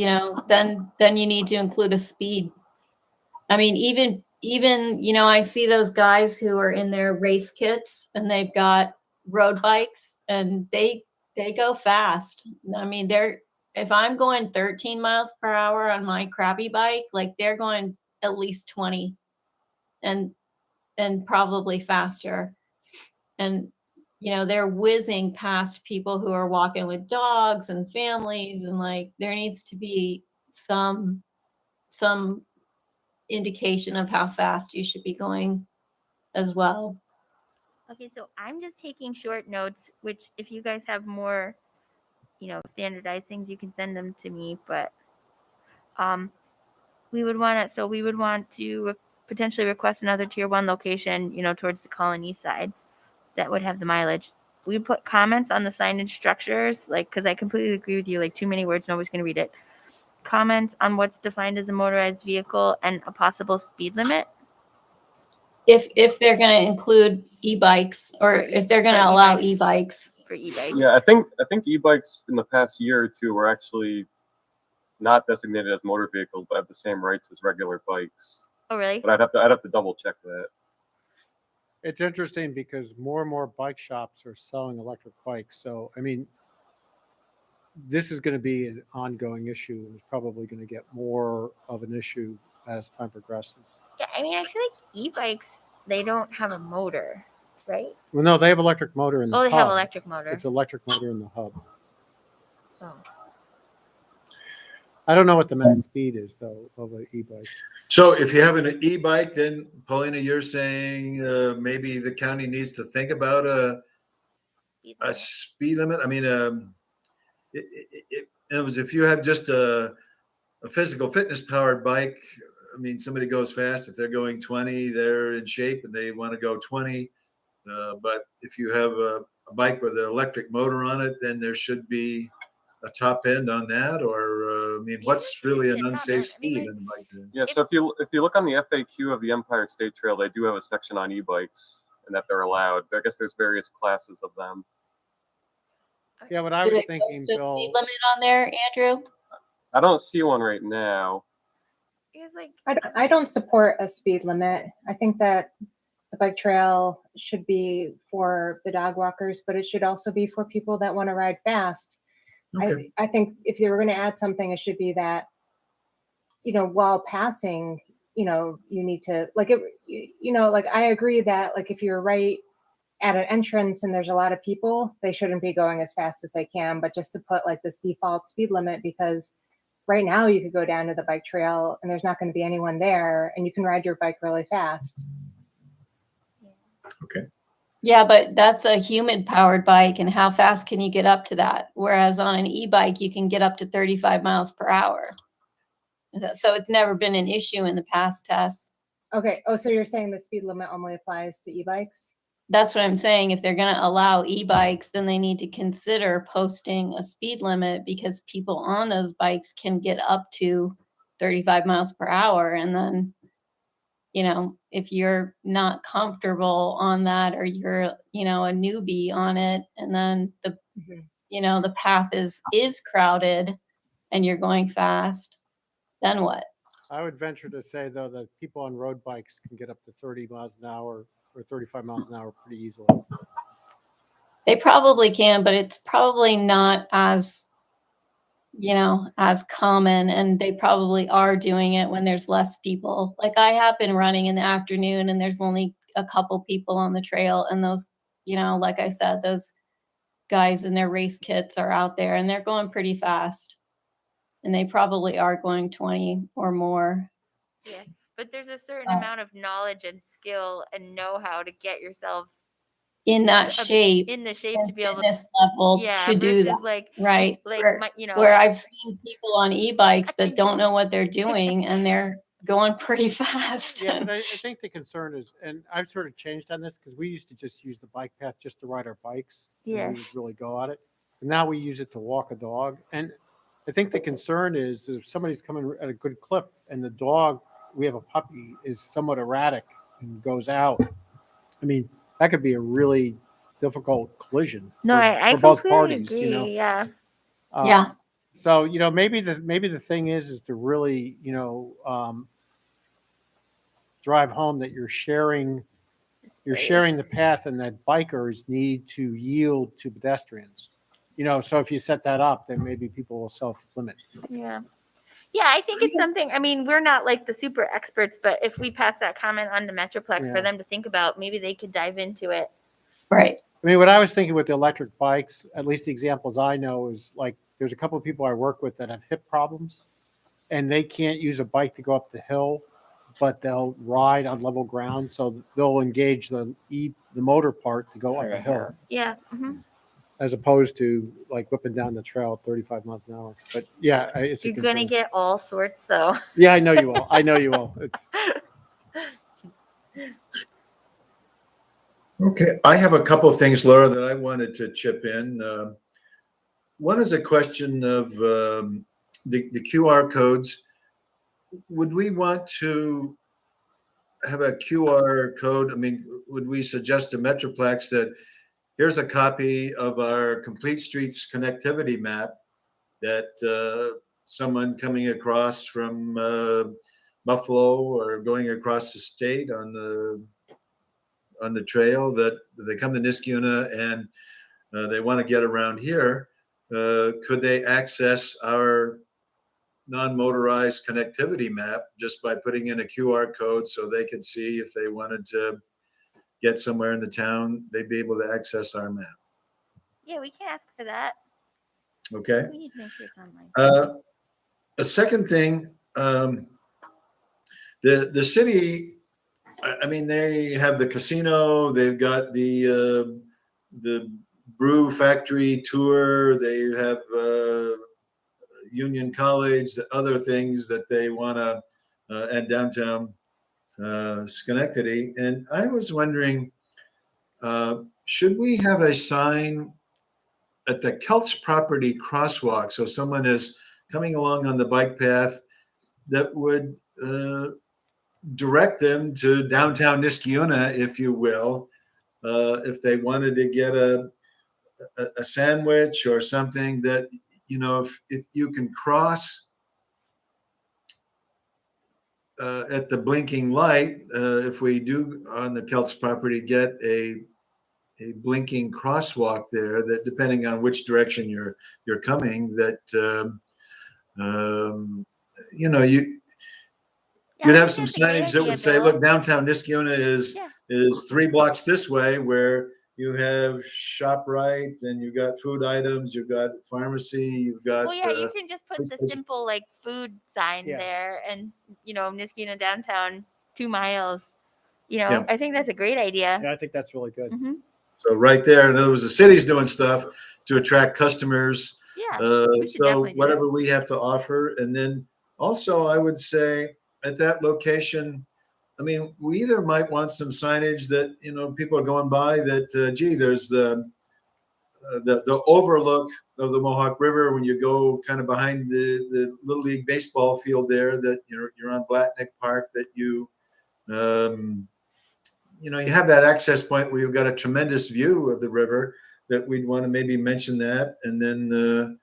then you need to include a speed. I mean, even, I see those guys who are in their race kits and they've got road bikes and they go fast. I mean, if I'm going 13 miles per hour on my crappy bike, like they're going at least 20 and probably faster. And, they're whizzing past people who are walking with dogs and families, and like there needs to be some indication of how fast you should be going as well. Okay, so I'm just taking short notes, which if you guys have more, standardized things, you can send them to me. But we would want to potentially request another tier 1 location, towards the Colony side that would have the mileage. We would put comments on the signage structures, because I completely agree with you, too many words, nobody's going to read it. Comments on what's defined as a motorized vehicle and a possible speed limit. If they're going to include e-bikes, or if they're going to allow e-bikes. For e-bikes. Yeah, I think e-bikes in the past year or two were actually not designated as motor vehicles, but have the same rights as regular bikes. Oh, really? But I'd have to double check that. It's interesting because more and more bike shops are selling electric bikes. So, I mean, this is going to be an ongoing issue. It's probably going to get more of an issue as time progresses. Yeah, I mean, I feel like e-bikes, they don't have a motor, right? Well, no, they have electric motor in the hub. Oh, they have electric motor. It's electric motor in the hub. Oh. I don't know what the max speed is, though, of an e-bike. So if you have an e-bike, then Paulina, you're saying maybe the county needs to think about a speed limit. I mean, if you have just a physical fitness powered bike, I mean, somebody goes fast. If they're going 20, they're in shape and they want to go 20. But if you have a bike with an electric motor on it, then there should be a top end on that, or I mean, what's really an unsafe speed in the bike? Yeah, so if you look on the FAQ of the Empire State Trail, they do have a section on e-bikes and that they're allowed. I guess there's various classes of them. Yeah, what I was thinking, Just Bill. speed limit on there, Andrew? I don't see one right now. It's like, I don't support a speed limit. I think that the bike trail should be for the dog walkers, but it should also be for people that want to ride fast. Okay. I think if you were going to add something, it should be that, while passing, you need to I agree that if you're right at an entrance and there's a lot of people, they shouldn't be going as fast as they can, but just to put this default speed limit, because right now you could go down to the bike trail and there's not going to be anyone there and you can ride your bike really fast. Okay. Yeah, but that's a human powered bike, and how fast can you get up to that? Whereas on an e-bike, you can get up to 35 miles per hour. So it's never been an issue in the past tests. Okay. Oh, so you're saying the speed limit only applies to e-bikes? That's what I'm saying. If they're going to allow e-bikes, then they need to consider posting a speed limit, because people on those bikes can get up to 35 miles per hour. And then if you're not comfortable on that, or you're, a newbie on it, and then the path is crowded and you're going fast, then what? I would venture to say, though, that people on road bikes can get up to 30 miles an hour or 35 miles an hour pretty easily. They probably can, but it's probably not as common, and they probably are doing it when there's less people. Like, I have been running in the afternoon and there's only a couple people on the trail, and those, like I said, those guys in their race kits are out there and they're going pretty fast, and they probably are going 20 or more. Yeah, but there's a certain amount of knowledge and skill and know-how to get yourself in that shape, in the shape to be able to level to do that. Right. Where I've seen people on e-bikes that don't know what they're doing and they're going pretty fast. Yeah, but I think the concern is, and I've sort of changed on this, because we used to just use the bike path just to ride our bikes. Yeah. We would really go on it. And now we use it to walk a dog. And I think the concern is if somebody's coming at a good clip and the dog, we have a puppy, is somewhat erratic and goes out. I mean, that could be a really difficult collision. No, I for both completely parties. agree. Yeah. Yeah. So maybe the thing is to really drive home that you're sharing the path, and that bikers need to yield to pedestrians. So if you set that up, then maybe people will self-limit. Yeah. Yeah, I think it's something, I mean, we're not like the super experts, but if we pass that comment on to Metroplex for them to think about, maybe they could dive into it. Right. I mean, what I was thinking with the electric bikes, at least the examples I know, is like there's a couple of people I work with that have hip problems, and they can't use a bike to go up the hill, but they'll ride on level ground. So they'll engage the motor part to go up the hill. Yeah. Mm-hmm. As opposed to like whipping down the trail at 35 miles an hour. But yeah, it's You're going to get all sorts, though. Yeah, I know you will. I know you will. Okay, I have a couple of things, Laura, that I wanted to chip in. One is a question of the QR codes. Would we want to have a QR code? I mean, would we suggest to Metroplex that here's a copy of our Complete Streets connectivity map that someone coming across from Buffalo or going across the state on the trail, that they come to Niskuna and they want to get around here, could they access our non-motorized connectivity map just by putting in a QR code so they could see if they wanted to get somewhere in the town, they'd be able to access our map. Yeah, we can ask for that. Okay. We need to make sure it's online. A second thing, the city, I mean, they have the casino, they've got the brew factory tour, they have Union College, other things that they want to, and downtown Schenectady. And I was wondering, should we have a sign at the Kelts property crosswalk, so someone is coming along on the bike path, that would direct them to downtown Niskuna, if you will, if they wanted to get a sandwich or something, that, if you can cross at the blinking light, if we do on the Kelts property get a blinking crosswalk there, that depending on which direction you're coming, that you'd have some signage that would say, look, downtown Niskuna is 3 blocks this way, where you have ShopRite and you've got food items, you've got pharmacy, you've got. Well, yeah, you can just put the simple like food sign there, and Niskuna downtown 2 miles. I think that's a great idea. Yeah, I think that's really good. Mm-hmm. So right there, in other words, the city's doing stuff to attract customers. Yeah. So whatever we have to offer, and then also I would say at that location, I mean, we either might want some signage that, people are going by that, gee, there's the overlook of the Mohawk River when you go kind of behind the Little League baseball field there, that you're on Blatnick Park, that you Um, you know, you have that access point where you've got a tremendous view of the river that we'd want to maybe mention that. And then,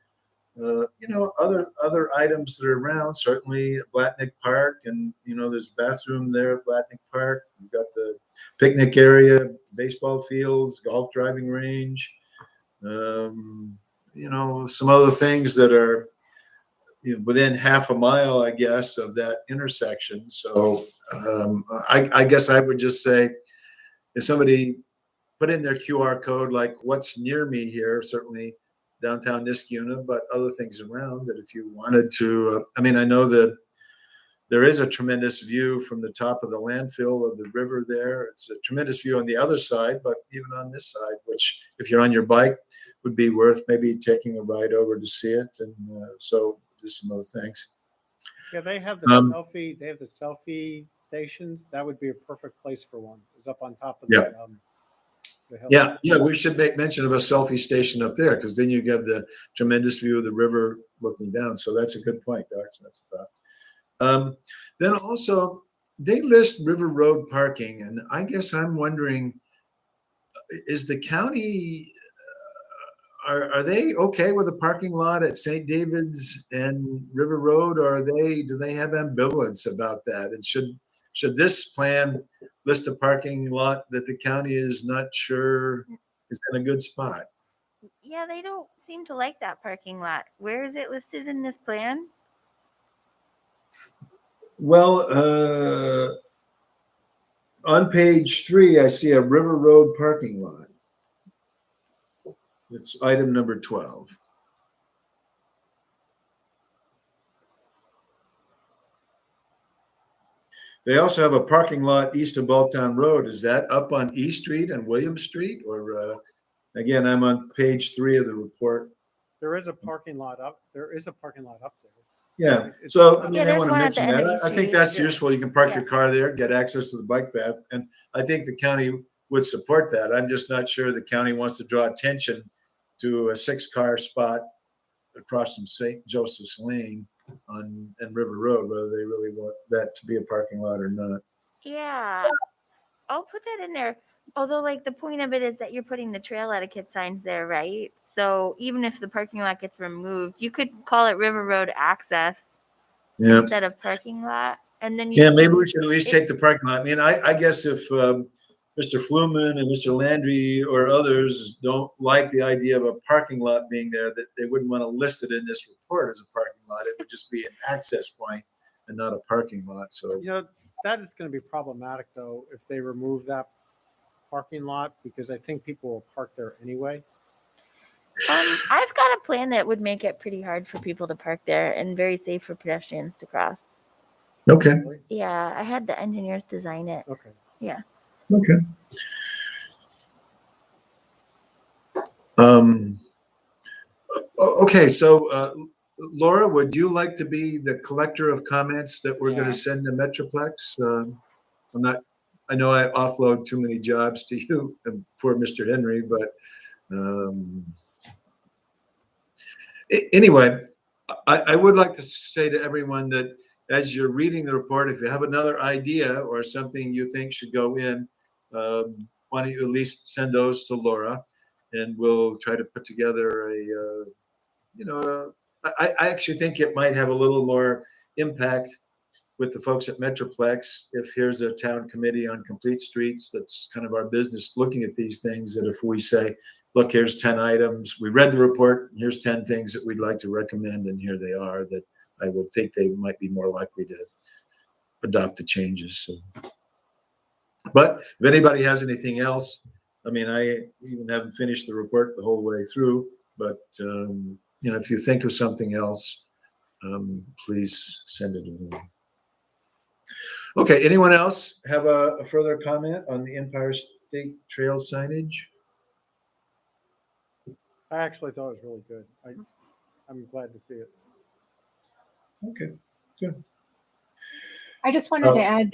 you know, other items that are around, certainly Blatnick Park, and, you know, there's a bathroom there at Blatnick Park. You've got the picnic area, baseball fields, golf driving range, you know, some other things that are, you know, within half a mile, I guess, of that intersection. So I guess I would just say, if somebody put in their QR code, like what's near me here, certainly downtown Niskuna, but other things around, that if you wanted to, I mean, I know that there is a tremendous view from the top of the landfill of the river there. It's a tremendous view on the other side, but even on this side, which if you're on your bike would be worth maybe taking a ride over to see it. And so just some other things. Yeah, they have the selfie stations. That would be a perfect place for one. It's up on top of Yeah. the hill. Yeah, we should make mention of a selfie station up there, because then you get the tremendous view of the river looking down. So that's a good point, Doc. So that's a thought. Then also, they list River Road parking, and I guess I'm wondering, is the county, are they okay with a parking lot at St. David's and River Road, or do they have ambivalence about that? And should this plan list a parking lot that the county is not sure is in a good spot? Yeah, they don't seem to like that parking lot. Where is it listed in this plan? Well, on page 3, I see a River Road parking lot. It's item number 12. They also have a parking lot east of Balltown Road. Is that up on E Street and William Street? Or again, I'm on page 3 of the report. There is a parking lot up there. Yeah. So, I mean, Yeah, they there's want to one at the mention end of that. East I think Street. that's Yeah. useful. You can park Yeah. your car there, get access to the bike path. And I think the county would support that. I'm just not sure the county wants to draw attention to a 6-car spot across from St. Joseph's Lane and River Road, whether they really want that to be a parking lot or not. Yeah, I'll put that in there. Although, like, the point of it is that you're putting the trail etiquette signs there, right? So even if the parking lot gets removed, you could call it River Road Access Yeah. instead of parking lot, and then you Yeah, can- maybe we should at least it- take the parking lot. I mean, I guess if Mr. Fluman and Mr. Landry or others don't like the idea of a parking lot being there, that they wouldn't want to list it in this report as a parking lot. It would just be an access point and not a parking lot. So, You know, that is going to be problematic though if they remove that parking lot, because I think people will park there anyway. I've got a plan that would make it pretty hard for people to park there and very safe for pedestrians to cross. okay. Yeah, I had the engineers design it. Okay. Yeah. Okay. Okay, so Laura, would you like to be the collector of comments that we're going Yeah. to send to Metroplex? I know I offload too many jobs to you and poor Mr. Henry, but anyway, I would like to say to everyone that as you're reading the report, if you have another idea or something you think should go in, why don't you at least send those to Laura, and we'll try to put together I actually think it might have a little more impact with the folks at Metroplex if here's a town committee on complete streets. That's kind of our business, looking at these things, that if we say, look, here's 10 items, we read the report, here's 10 things that we'd like to recommend, and here they are, that I would think they might be more likely to adopt the changes. So, but if anybody has anything else, I mean, I even haven't finished the report the whole way through, but if you think of something else, please send it along. Okay, anyone else have a further comment on the Empire State Trail signage? I actually thought it was really good. I'm glad to see it. Okay, good. I just wanted to add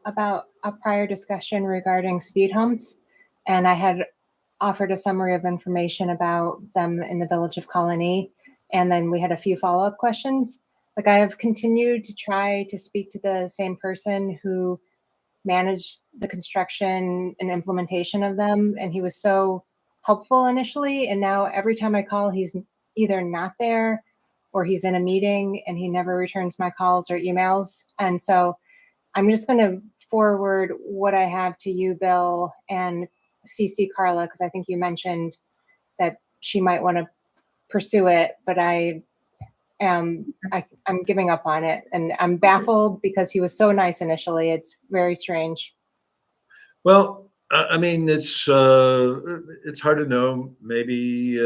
about a prior discussion regarding speed humps. And I had offered a summary of information about them in the village of Colony. And then we had a few follow-up questions. Like, I have continued to try to speak to the same person who manage the construction and implementation of them. And he was so helpful initially. And now every time I call, he's either not there or he's in a meeting and he never returns my calls or emails. And so I'm just going to forward what I have to you, Bill, and CC Carla, because I think you mentioned that she might want to pursue it, but I'm giving up on it, and I'm baffled because he was so nice initially. It's very strange. Well, I mean, it's hard to know. Maybe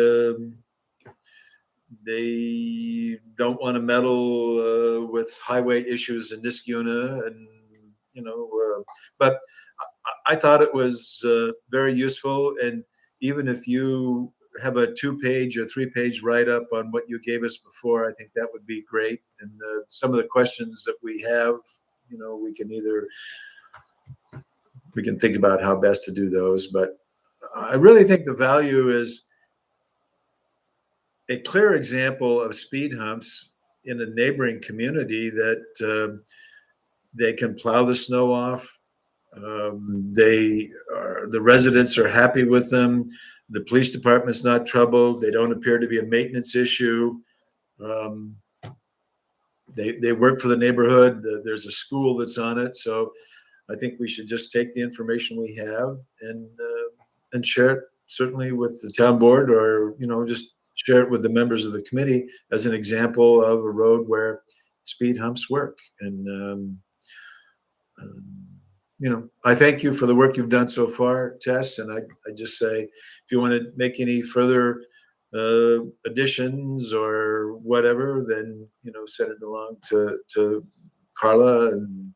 they don't want to meddle with highway issues in Niskuna, and but I thought it was very useful. And even if you have a 2-page or 3-page write-up on what you gave us before, I think that would be great. And some of the questions that we have, we can think about how best to do those. But I really think the value is a clear example of speed humps in a neighboring community that they can plow the snow off. The residents are happy with them. The police department's not troubled. They don't appear to be a maintenance issue. They work for the neighborhood. There's a school that's on it. So I think we should just take the information we have and share it certainly with the town board, or just share it with the members of the committee as an example of a road where speed humps work. And I thank you for the work you've done so far, Tess. And I just say, if you want to make any further additions or whatever, then send it along to Carla, and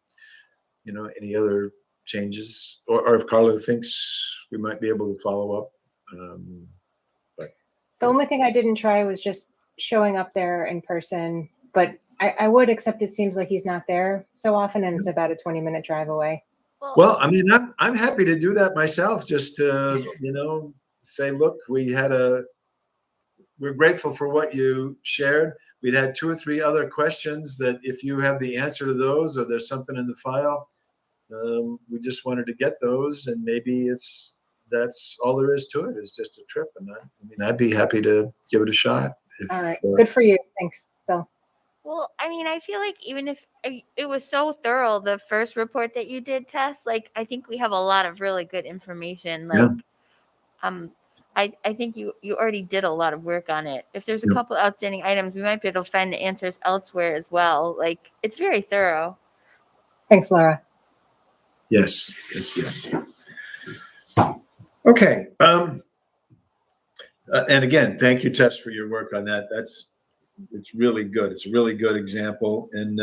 any other changes, or if Carla thinks we might be able to follow up. The only thing I didn't try was just showing up there in person, but I would, except it seems like he's not there so often, and it's about a 20-minute drive away. Well, I mean, I'm happy to do that myself, just to say, look, we're grateful for what you shared. We'd had 2 or 3 other questions that, if you have the answer to those, or there's something in the file, we just wanted to get those, and maybe that's all there is to it, is just a trip. And I'd be happy to give it a shot. All right, good for you. Thanks, Bill. Well, I mean, I feel like even if it was so thorough, the first report that you did, Tess, like, I think we have a lot of really good information. Like, I think you already did a lot of work on it. If there's a couple outstanding items, we might be able to find the answers elsewhere as well. Like, it's very thorough. Thanks, Laura. Yes. Okay. And again, thank you, Tess, for your work on that. It's really good. It's a really good example. And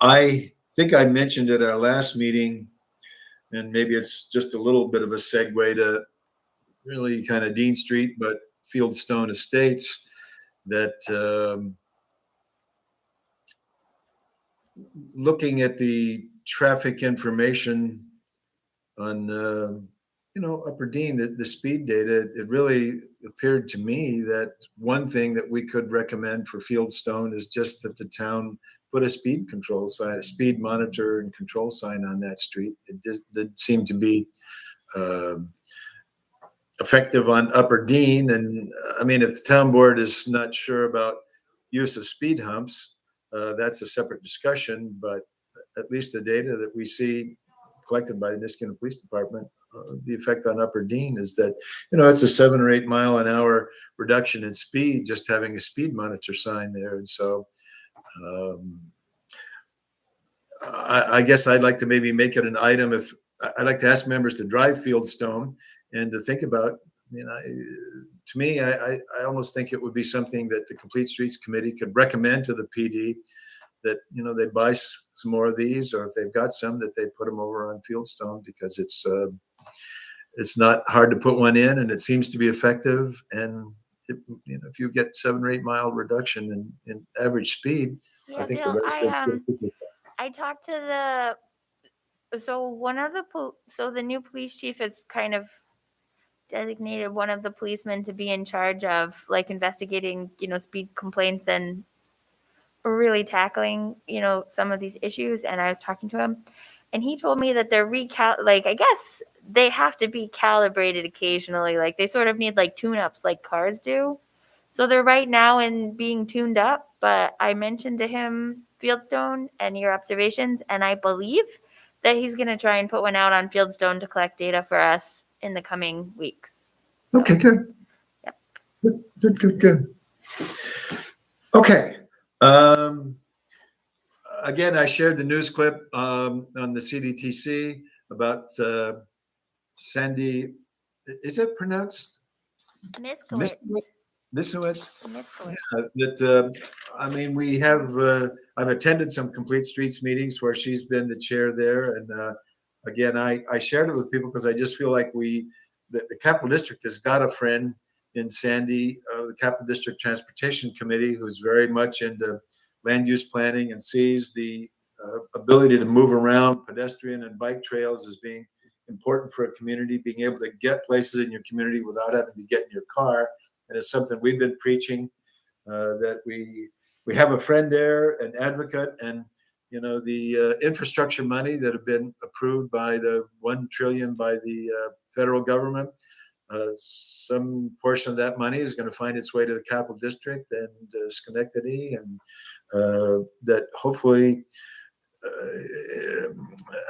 I think I mentioned at our last meeting, and maybe it's just a little bit of a segue to really kind of Dean Street, but Fieldstone Estates, that looking at the traffic information on Upper Dean, the speed data, it really appeared to me that one thing that we could recommend for Fieldstone is just that the town put a speed control sign, a speed monitor and control sign on that street. It just did seem to be effective on Upper Dean. And I mean, if the town board is not sure about use of speed humps, that's a separate discussion, but at least the data that we see collected by the Niskuna Police Department, the effect on Upper Dean is that, it's a 7 or 8 mile an hour reduction in speed, just having a speed monitor sign there. And so I guess I'd like to maybe make it an item. If I'd like to ask members to drive Fieldstone and to think about, to me, I almost think it would be something that the Complete Streets Committee could recommend to the PD, that, they buy some more of these, or if they've got some, that they put them over on Fieldstone, because it's not hard to put one in, and it seems to be effective. And if you get 7 or 8 mile reduction in average speed, I think Bill, the rest I talked to the new police chief has kind of designated one of the policemen to be in charge of, like, investigating, speed complaints and really tackling, some of these issues. And I was talking to him, and he told me that they're I guess they have to be calibrated occasionally. Like they sort of need like tune-ups like cars do. So they're right now in being tuned up, but I mentioned to him Fieldstone and your observations, and I believe that he's going to try and put one out on Fieldstone to collect data for us in the coming weeks. Okay, good. Yep. Good. Okay. Again, I shared the news clip on the CDTC about Sandy. Is it pronounced? Miskowitz. Missowitz? Miskowitz. I mean, we have, I've attended some Complete Streets meetings where she's been the chair there. And again, I shared it with people because I just feel like the Capital District has got a friend in Sandy, the Capital District Transportation Committee, who's very much into land use planning and sees the ability to move around pedestrian and bike trails as being important for a community, being able to get places in your community without having to get in your car. And it's something we've been preaching, that we have a friend there, an advocate, and the infrastructure money that have been approved by the $1 trillion by the federal government. Some portion of that money is going to find its way to the Capital District and Schenectady, and that hopefully,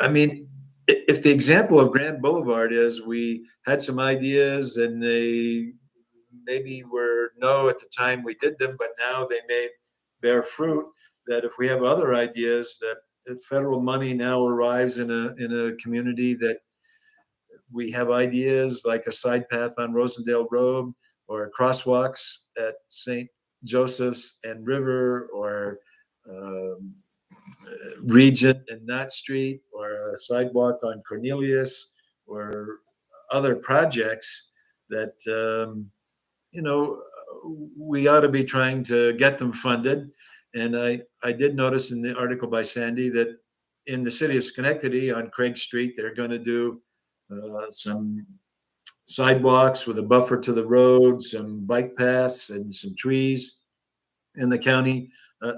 I mean, if the example of Grand Boulevard is we had some ideas and they maybe were no at the time we did them, but now they may bear fruit, that if we have other ideas, that if federal money now arrives in a community, that we have ideas like a side path on Rosendale Road or crosswalks at St. Joseph's and River, or Regent and Knott Street, or a sidewalk on Cornelius, or other projects that, we ought to be trying to get them funded. And I did notice in the article by Sandy that in the city of Schenectady on Craig Street, they're going to do some sidewalks with a buffer to the road, some bike paths, and some trees. And the county,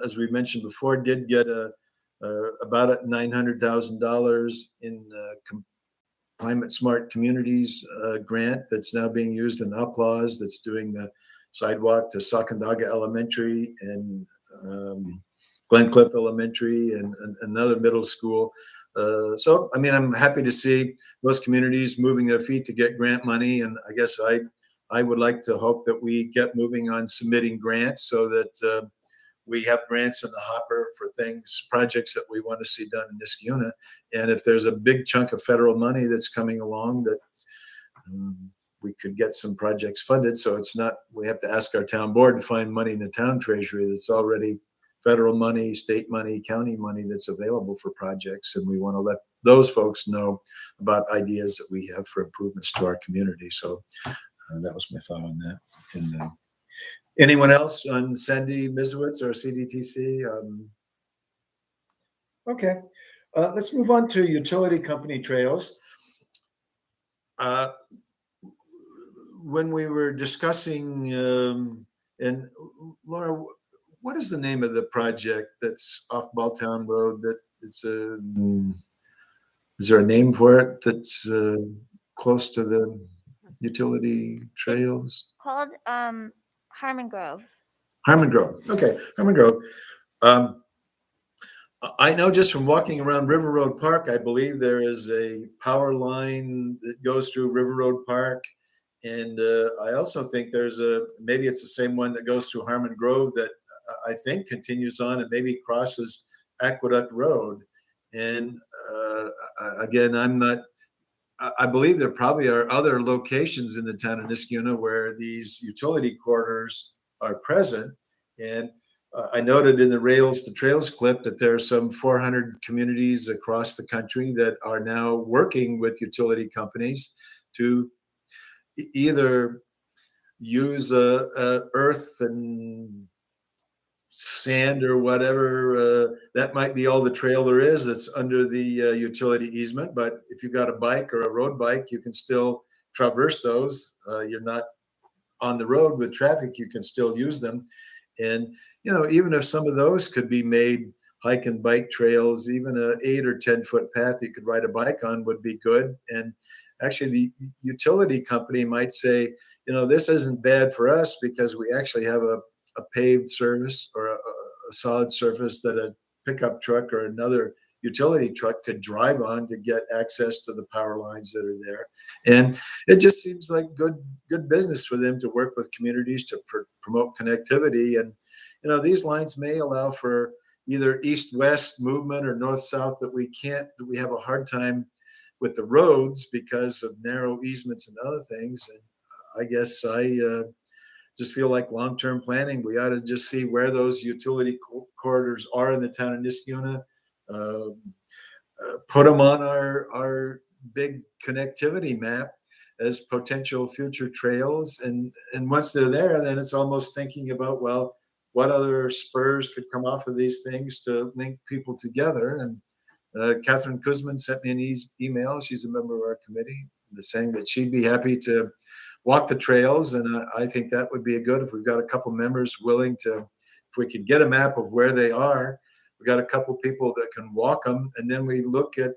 as we mentioned before, did get about $900,000 in Climate Smart Communities grant that's now being used in Uplaws, that's doing the sidewalk to Sacandaga Elementary and Glencliff Elementary and another middle school. So, I mean, I'm happy to see those communities moving their feet to get grant money. And I guess I would like to hope that we get moving on submitting grants so that we have grants in the hopper for projects that we want to see done in Niskayuna. And if there's a big chunk of federal money that's coming along, that we could get some projects funded. So it's not, we have to ask our town board to find money in the town treasury. That's already federal money, state money, county money that's available for projects. And we want to let those folks know about ideas that we have for improvements to our community. So that was my thought on that. And anyone else on Sandy Misowitz or CDTC? Okay, let's move on to utility company trails. When we were discussing, and Laura, what is the name of the project that's off Balltown Road? That it's is there a name for it that's close to the utility trails? Called Harmon Grove. Harmon Grove. Okay, Harmon Grove. I know just from walking around River Road Park, I believe there is a power line that goes through River Road Park. And I also think there's maybe it's the same one that goes through Harmon Grove that I think continues on and maybe crosses Aqueduct Road. And again, I believe there probably are other locations in the town of Niskayuna where these utility corridors are present. And I noted in the Rails to Trails clip that there are some 400 communities across the country that are now working with utility companies to either use earth and sand or whatever. That might be all the trail there is that's under the utility easement. But if you've got a bike or a road bike, you can still traverse those. You're not on the road with traffic, you can still use them. And, even if some of those could be made hike and bike trails, even a 8 or 10-foot path you could ride a bike on would be good. And actually the utility company might say, this isn't bad for us because we actually have a paved surface or a solid surface that a pickup truck or another utility truck could drive on to get access to the power lines that are there. And it just seems like good business for them to work with communities to promote connectivity. And, these lines may allow for either east-west movement or north-south that we have a hard time with the roads because of narrow easements and other things. And I guess I just feel like long-term planning, we ought to just see where those utility corridors are in the town of Niskuna, put them on our big connectivity map as potential future trails. And once they're there, then it's almost thinking about, well, what other spurs could come off of these things to link people together. And Catherine Kuzman sent me an email. She's a member of our committee, saying that she'd be happy to walk the trails. And I think that would be good if we've got a couple members willing to, if we could get a map of where they are, we got a couple people that can walk them. And then we look at,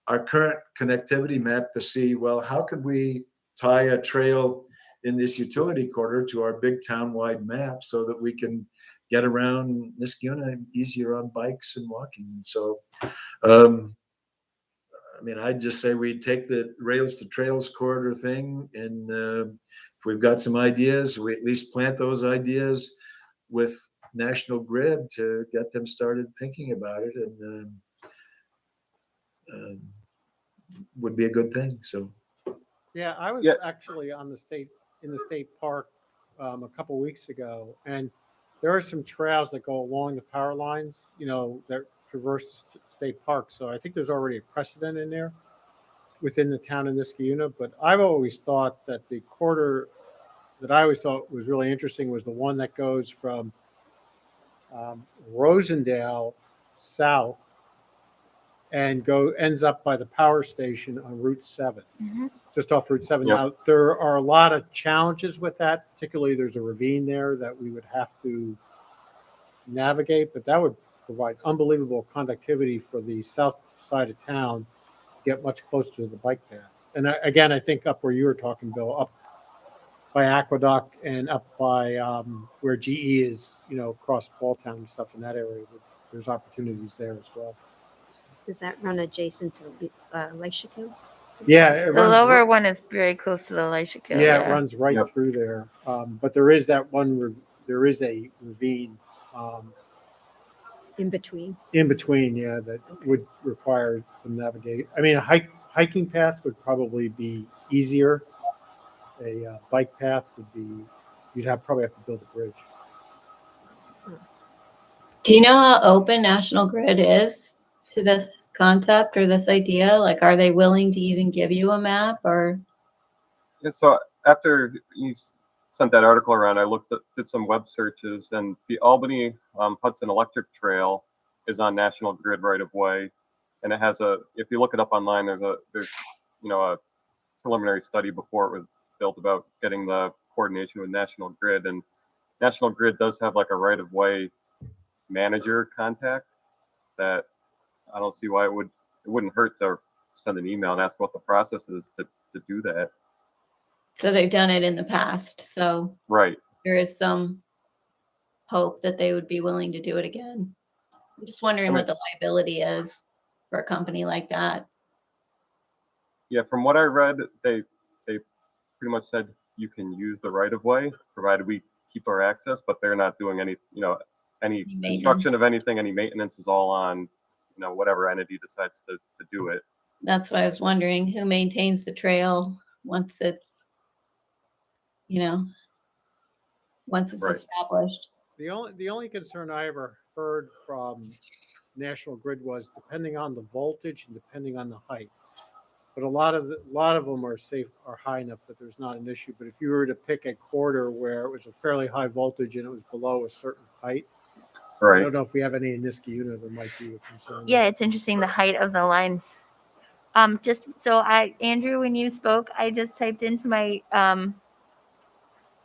our current connectivity map to see, well, how could we tie a trail in this utility corridor to our big town-wide map so that we can get around Niskuna easier on bikes and walking. And so, I'd just say we take the Rails to Trails corridor thing, and if we've got some ideas, we at least plant those ideas with National Grid to get them started thinking about it, and would be a good thing. So, Yeah, I was Yeah. actually in the state park a couple weeks ago, and there are some trails that go along the power lines, that traverse the state park. So I think there's already a precedent in there within the town of Niskuna. But I've always thought that the corridor that I always thought was really interesting was the one that goes from Rosendale south and ends up by the power station on Route 7, just off Route 7. Yep. Now, there are a lot of challenges with that, particularly there's a ravine there that we would have to navigate, but that would provide unbelievable conductivity for the south side of town to get much closer to the bike path. And again, I think up where you were talking, Bill, up by Aqueduct and up by where GE is, across Balltown and stuff in that area, there's opportunities there as well. Does that run adjacent to Leishiko? Yeah, The lower one is very close to the Leishiko. Yeah, it runs right Yep. through there. But there is that one. There is a ravine In between? in between. Yeah, that would require some navigation. A hiking path would probably be easier. A bike path would be. You'd probably have to build a bridge. Do you know how open National Grid is to this concept or this idea? Like, are they willing to even give you a map or? Yeah, so after you sent that article around, I did some web searches, and the Albany Hudson Electric Trail is on National Grid right of way, and it has if you look it up online, there's a preliminary study before it was built about getting the coordination with National Grid, and National Grid does have like a right of way manager contact that I don't see why it wouldn't hurt to send an email and ask what the process is to do that. So they've done it in the past. So Right. there is some hope that they would be willing to do it again. I'm just wondering what the liability is for a company like that. Yeah, from what I read, they pretty much said you can use the right of way provided we keep our access, but they're not doing any construction of anything, any maintenance is all on, whatever entity decides to do it. That's what I was wondering. Who maintains the trail once it's, once it's Right. established? The only concern I ever heard from National Grid was depending on the voltage and depending on the height. But a lot of them are high enough that there's not an issue. But if you were to pick a corridor where it was a fairly high voltage and it was below a certain height, I Right. don't know if we have any in Niskuna that might be a concern. Yeah, it's interesting the height of the lines. Just so Andrew, when you spoke, I just typed into my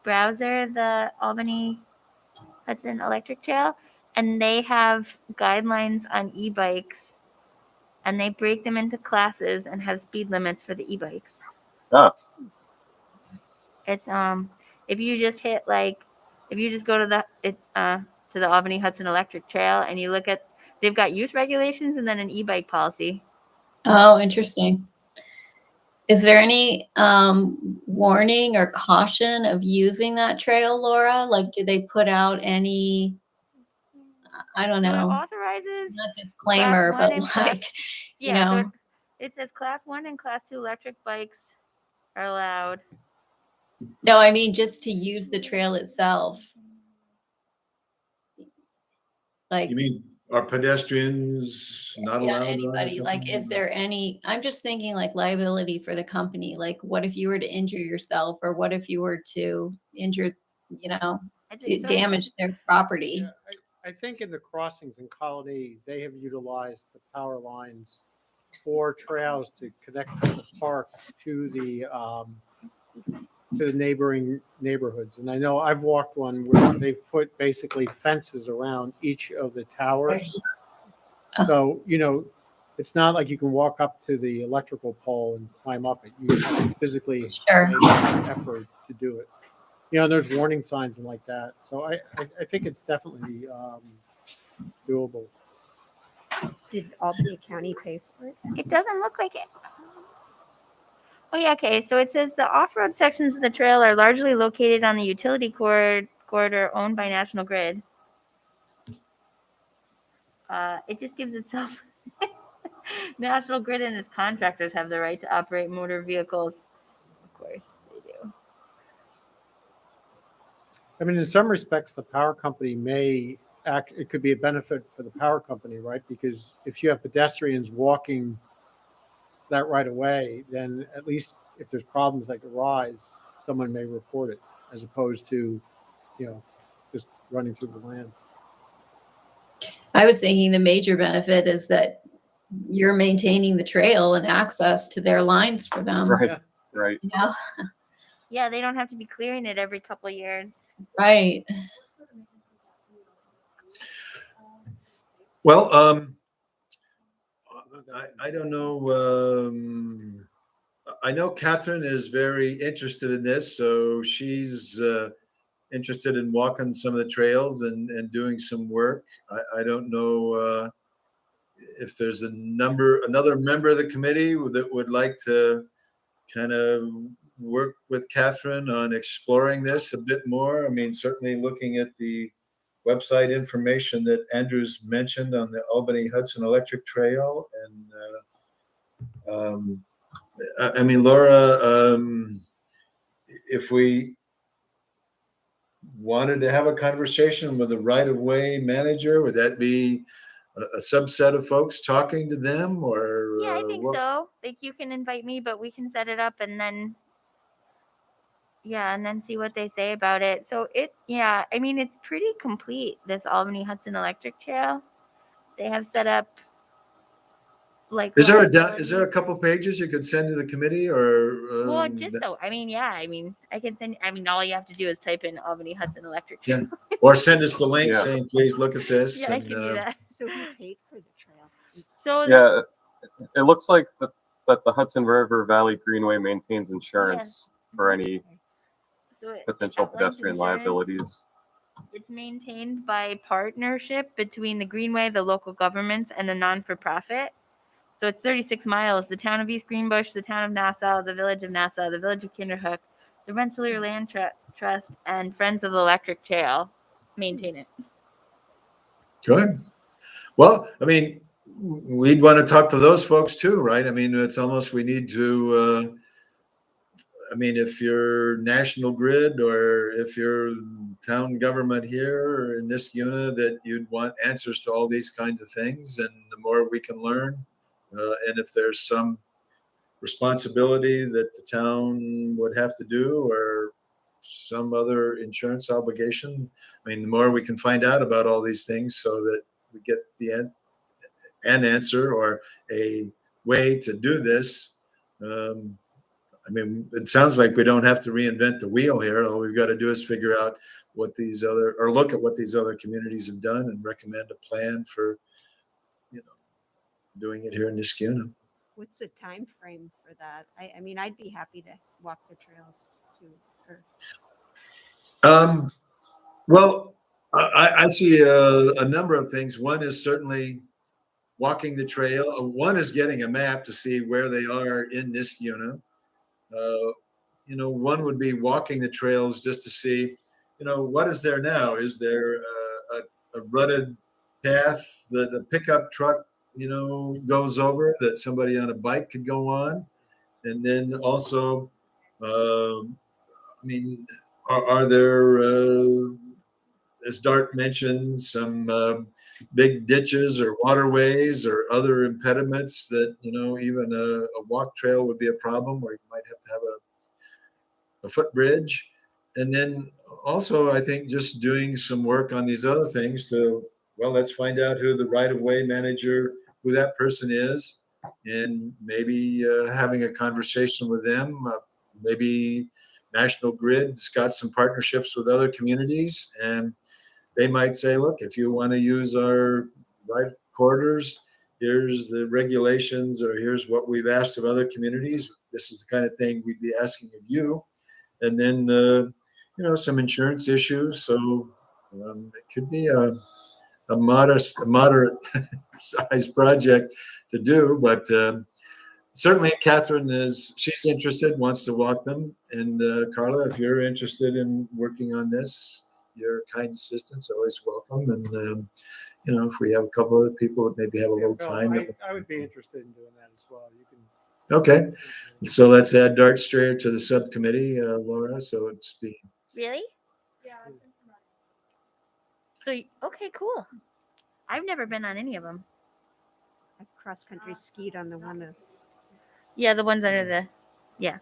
browser the Albany Hudson Electric Trail, and they have guidelines on e-bikes, and they break them into classes and have speed limits for the e-bikes. Ah. It's if you just hit like if you just go to the Albany Hudson Electric Trail and you look at, they've got use regulations and then an e-bike policy. Oh, interesting. Is there any warning or caution of using that trail, Laura? Like, do they put out any, I don't So it know, authorizes not disclaimer, Class 1 but and class- like, you yeah, so know, it says class 1 and class 2 electric bikes are allowed. no, I mean just to use the trail itself. Like, You mean, are pedestrians not yeah, allowed on or anybody, like, something? is there any, I'm just thinking like liability for the company. Like, what if you were to injure yourself, or what if you were to injure, you know, to damage their property? Yeah, I think in the crossings in Colony, they have utilized the power lines for trails to connect the park to the neighboring neighborhoods. And I know I've walked one where they've put basically fences around each of the towers. So, you know, it's not like you can walk up to the electrical pole and climb up it. You have to physically Sure. make an effort to do it. You know, there's warning signs and like that. So I think it's definitely doable. Did Albany County pay for it? It doesn't look like it. Oh yeah, okay. So it says the off-road sections of the trail are largely located on the utility corridor owned by National Grid. It just gives itself National Grid and its contractors have the right to operate motor vehicles. Of course, they do. I mean, in some respects, the power company may act, it could be a benefit for the power company, right? Because if you have pedestrians walking that right away, then at least if there's problems that arise, someone may report it, as opposed to, you know, just running through the land. I was thinking the major benefit is that you're maintaining the trail and access to their lines for them. Right. Yeah. Right. You know? Yeah, they don't have to be clearing it every couple of years. Right. Well, I don't know. I know Catherine is very interested in this, so she's interested in walking some of the trails and doing some work. I don't know if there's another member of the committee that would like to kind of work with Catherine on exploring this a bit more. I mean, certainly looking at the website information that Andrews mentioned on the Albany Hudson Electric Trail. And I mean, Laura, if we wanted to have a conversation with a right-of-way manager, would that be a subset of folks talking to them, or? Yeah, I think so. Like you can invite me, but we can set it up and then see what they say about it. So I mean, it's pretty complete, this Albany Hudson Electric Trail. They have set up like. Is there a couple pages you could send to the committee, or? Well, just so, I mean, I can send, all you have to do is type in Albany Hudson Electric Trail. Yeah. Or send us the link Yeah. saying, please look at this. Yeah, I and, can do that. So who paid for the trail? So Yeah. It looks like that the Hudson River Valley Greenway maintains insurance for any potential pedestrian liabilities. It's maintained by partnership between the Greenway, the local governments, and a non-for-profit. So it's 36 miles. The town of East Greenbush, the town of Nassau, the village of Nassau, the village of Kinderhook, the Rensselaer Land Trust, and Friends of the Electric Trail maintain it. Good. Well, I mean, we'd want to talk to those folks too, right? I mean, it's almost, we need to, I mean, if you're National Grid or if you're town government here or in this unit, that you'd want answers to all these kinds of things. And the more we can learn, and if there's some responsibility that the town would have to do or some other insurance obligation, I mean, the more we can find out about all these things so that we get an answer or a way to do this, I mean, it sounds like we don't have to reinvent the wheel here. All we've got to do is figure out what these other, or look at what these other communities have done and recommend a plan for, doing it here in Niskuna. What's the time frame for that? I mean, I'd be happy to walk the trails too. Well, I see a number of things. One is certainly walking the trail. One is getting a map to see where they are in Niskuna. One would be walking the trails just to see, what is there now? Is there a rutted path that a pickup truck, goes over that somebody on a bike could go on? And then also, I mean, are there, as Dart mentioned, some big ditches or waterways or other impediments that, even a walk trail would be a problem, where you might have to have a footbridge? And then also, I think just doing some work on these other things let's find out who the right-of-way manager, who that person is, and maybe having a conversation with them. Maybe National Grid's got some partnerships with other communities, and they might say, look, if you want to use our right corridors, here's the regulations, or here's what we've asked of other communities. This is the kind of thing we'd be asking of you. And then, some insurance issues. So it could be a moderate sized project to do, but certainly Catherine she's interested, wants to walk them. And Carla, if you're interested in working on this, your kind assistance always welcome. And if we have a couple other people that maybe have a little time. I would be interested in doing that as well. You can. Okay, so let's add Dart Strayer to the subcommittee, Laura. So it's being. Really? Yeah. So okay, cool. I've never been on any of them. I've cross-country skied on the one. Yeah, the ones under the. Yeah.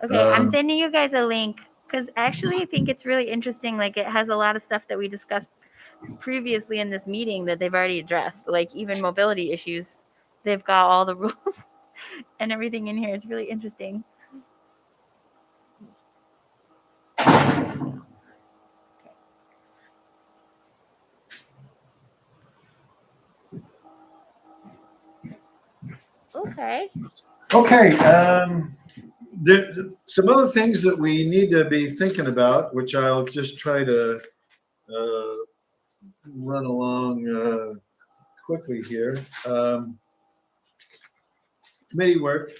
Okay, I'm sending you guys a link because actually I think it's really interesting. Like, it has a lot of stuff that we discussed previously in this meeting that they've already addressed. Like, even mobility issues, they've got all the rules and everything in here. It's really interesting. Okay. There's some other things that we need to be thinking about, which I'll just try to run along quickly here. Committee work.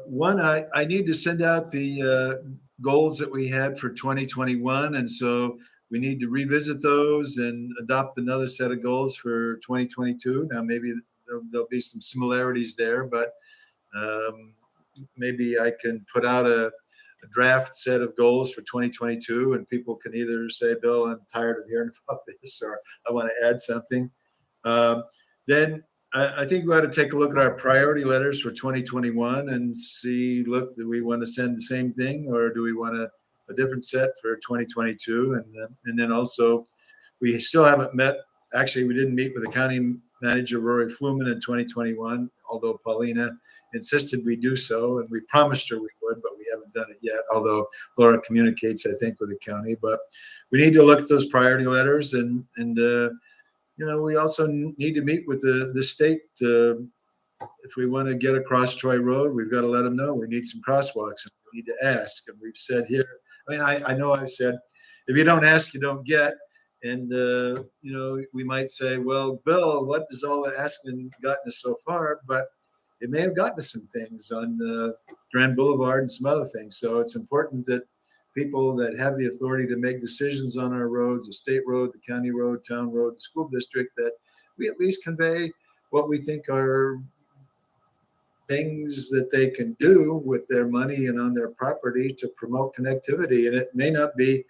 One, I need to send out the goals that we had for 2021, and so we need to revisit those and adopt another set of goals for 2022. Now, maybe there'll be some similarities there, but maybe I can put out a draft set of goals for 2022, and people can either say, Bill, I'm tired of hearing about this, or I want to add something. Then I think we ought to take a look at our priority letters for 2021 and see, look, do we want to send the same thing, or do we want a different set for 2022? And then also, we still haven't met. Actually, we didn't meet with the county manager, Rory Fluman, in 2021, although Paulina insisted we do so, and we promised her we would, but we haven't done it yet, although Laura communicates, I think, with the county. But we need to look at those priority letters, and we also need to meet with the state. If we want to get across Troy Road, we've got to let them know we need some crosswalks, and we need to ask. And we've said here, I know I've said, if you don't ask, you don't get. And, we might say, well, Bill, what has all the asking gotten us so far? But it may have gotten us some things on Grand Boulevard and some other things. So it's important that people that have the authority to make decisions on our roads, the state road, the county road, town road, the school district, that we at least convey what we think are things that they can do with their money and on their property to promote connectivity. And it may not be,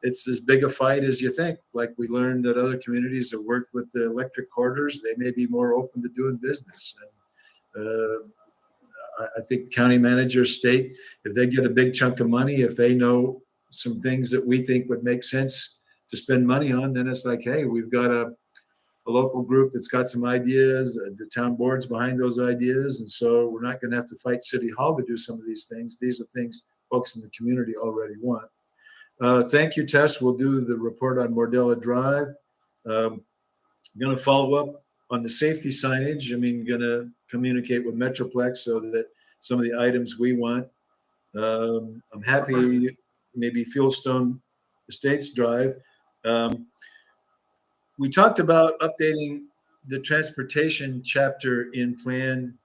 it's as big a fight as you think. Like we learned that other communities have worked with the electric corridors, they may be more open to doing business. And I think county managers, state, if they get a big chunk of money, if they know some things that we think would make sense to spend money on, then it's like, hey, we've got a local group that's got some ideas, the town board's behind those ideas, and so we're not gonna have to fight City Hall to do some of these things. These are things folks in the community already want. Thank you, Tess. We'll do the report on Mordella Drive. Gonna follow up on the safety signage. I mean, gonna communicate with Metroplex so that some of the items we want. I'm happy, maybe Fieldstone Estates Drive. We talked about updating the transportation chapter in Plan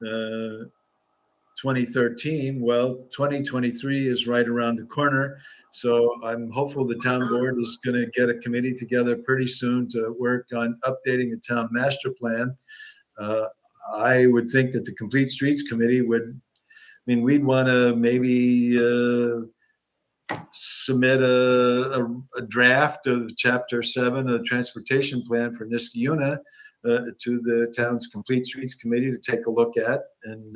2013. Well, 2023 is right around the corner. So I'm hopeful the town board is going to get a committee together pretty soon to work on updating the town master plan. I would think that the Complete Streets Committee would, I mean, we'd want to maybe submit a draft of Chapter 7 of the Transportation Plan for Niskayuna to the town's Complete Streets Committee to take a look at. And,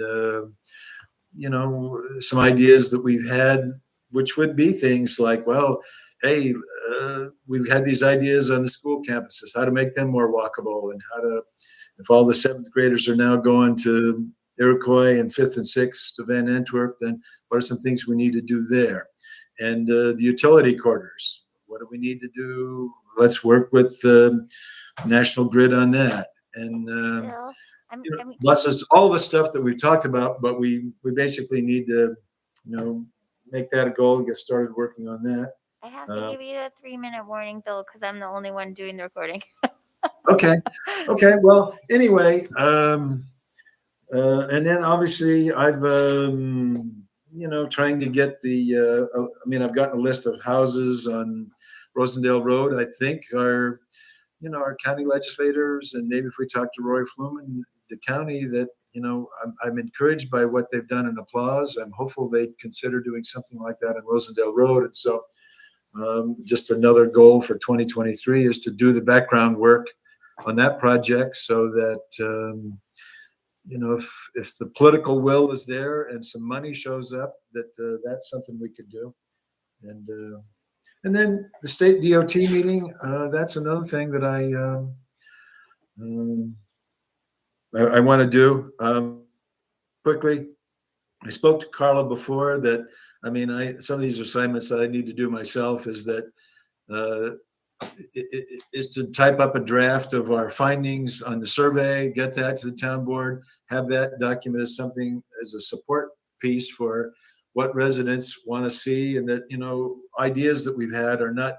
you know, some ideas that we've had, which would be things like, well, hey, we've had these ideas on the school campuses, how to make them more walkable, and how to, if all the 7th graders are now going to Iroquois and 5th and 6th to Van Antwerp, then what are some things we need to do there? And the utility corridors, what do we need to do? Let's work with National Grid on that. And Bill, you know, plus us all the stuff that we've talked about, but we basically need to, you know, make that a goal and get started working on that. I have to give you a 3-minute warning, Bill, because I'm the only one doing the recording. Okay. Well, anyway, and then obviously I've, you know, trying to get the, I mean, I've gotten a list of houses on Rosendale Road, I think are, you know, our county legislators, and maybe if we talk to Roy Fluman, the county, that, you know, I'm encouraged by what they've done in Applause. I'm hopeful they consider doing something like that on Rosendale Road. And so just another goal for 2023 is to do the background work on that project so that, you know, if the political will is there and some money shows up, that that's something we could do. And then the state DOT meeting, that's another thing that I want to do quickly. I spoke to Carla before that, I mean, some of these assignments that I need to do myself is that is to type up a draft of our findings on the survey, get that to the town board, have that document as something as a support piece for what residents want to see, and that, you know, ideas that we've had are not,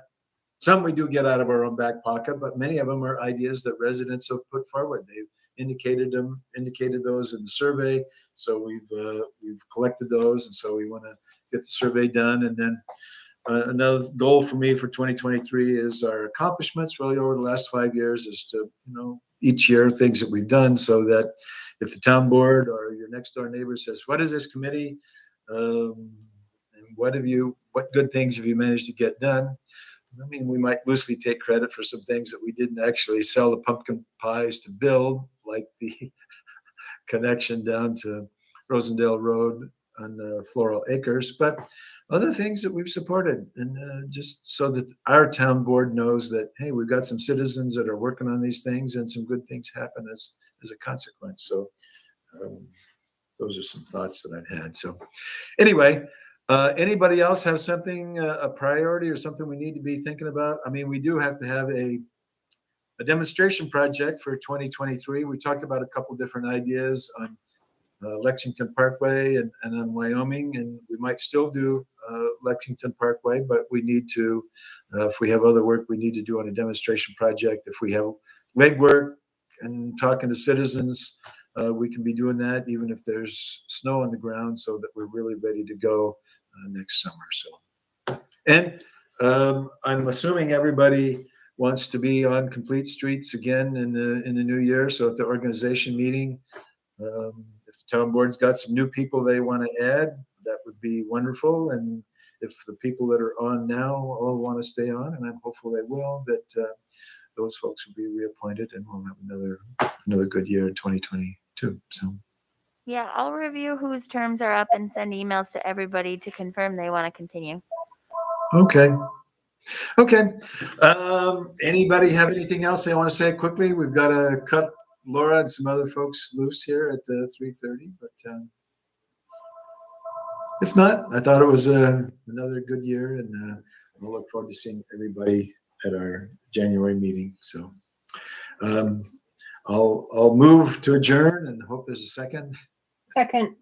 some we do get out of our own back pocket, but many of them are ideas that residents have put forward. They've indicated those in the survey. So we've collected those, and so we want to get the survey done. And then another goal for me for 2023 is our accomplishments really over the last 5 years is to, you know, each year things that we've done, so that if the town board or your next door neighbor says, what is this committee? And what good things have you managed to get done? I mean, we might loosely take credit for some things that we didn't actually sell the pumpkin pies to build, like the connection down to Rosendale Road on Floral Acres, but other things that we've supported, and just so that our town board knows that, hey, we've got some citizens that are working on these things and some good things happen as a consequence. So those are some thoughts that I've had. So anyway, anybody else have something, a priority or something we need to be thinking about? I mean, we do have to have a demonstration project for 2023. We talked about a couple different ideas on Lexington Parkway and on Wyoming, and we might still do Lexington Parkway, but we need to, if we have other work we need to do on a demonstration project, if we have legwork and talking to citizens, we can be doing that even if there's snow on the ground, so that we're really ready to go next summer. So, and I'm assuming everybody wants to be on Complete Streets again in the new year. So at the organization meeting, if the town board's got some new people they want to add, that would be wonderful. And if the people that are on now all want to stay on, and I'm hopeful they will, that those folks will be reappointed, and we'll have another good year in 2022. So Yeah, I'll review whose terms are up and send emails to everybody to confirm they want to continue. okay. Okay. Anybody have anything else they want to say quickly? We've got to cut Laura and some other folks loose here at 3:30, but if not, I thought it was another good year, and we'll look forward to seeing everybody at our January meeting. So I'll move to adjourn and hope there's a second. Second.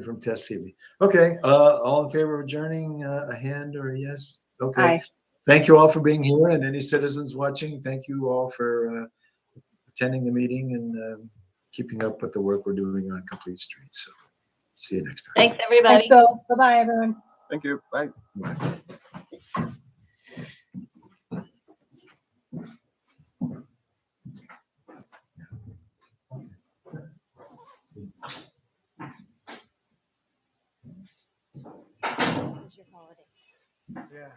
From Tess Healy. Okay, all in favor of adjourning, a hand or a yes? Okay. Aye. Thank you all for being here, and any citizens watching, thank you all for attending the meeting and keeping up with the work we're doing on Complete Streets. So see you next time. Thanks, everybody. Thanks, Bill. Bye-bye, everyone. Thank you. Bye. Bye. Yeah.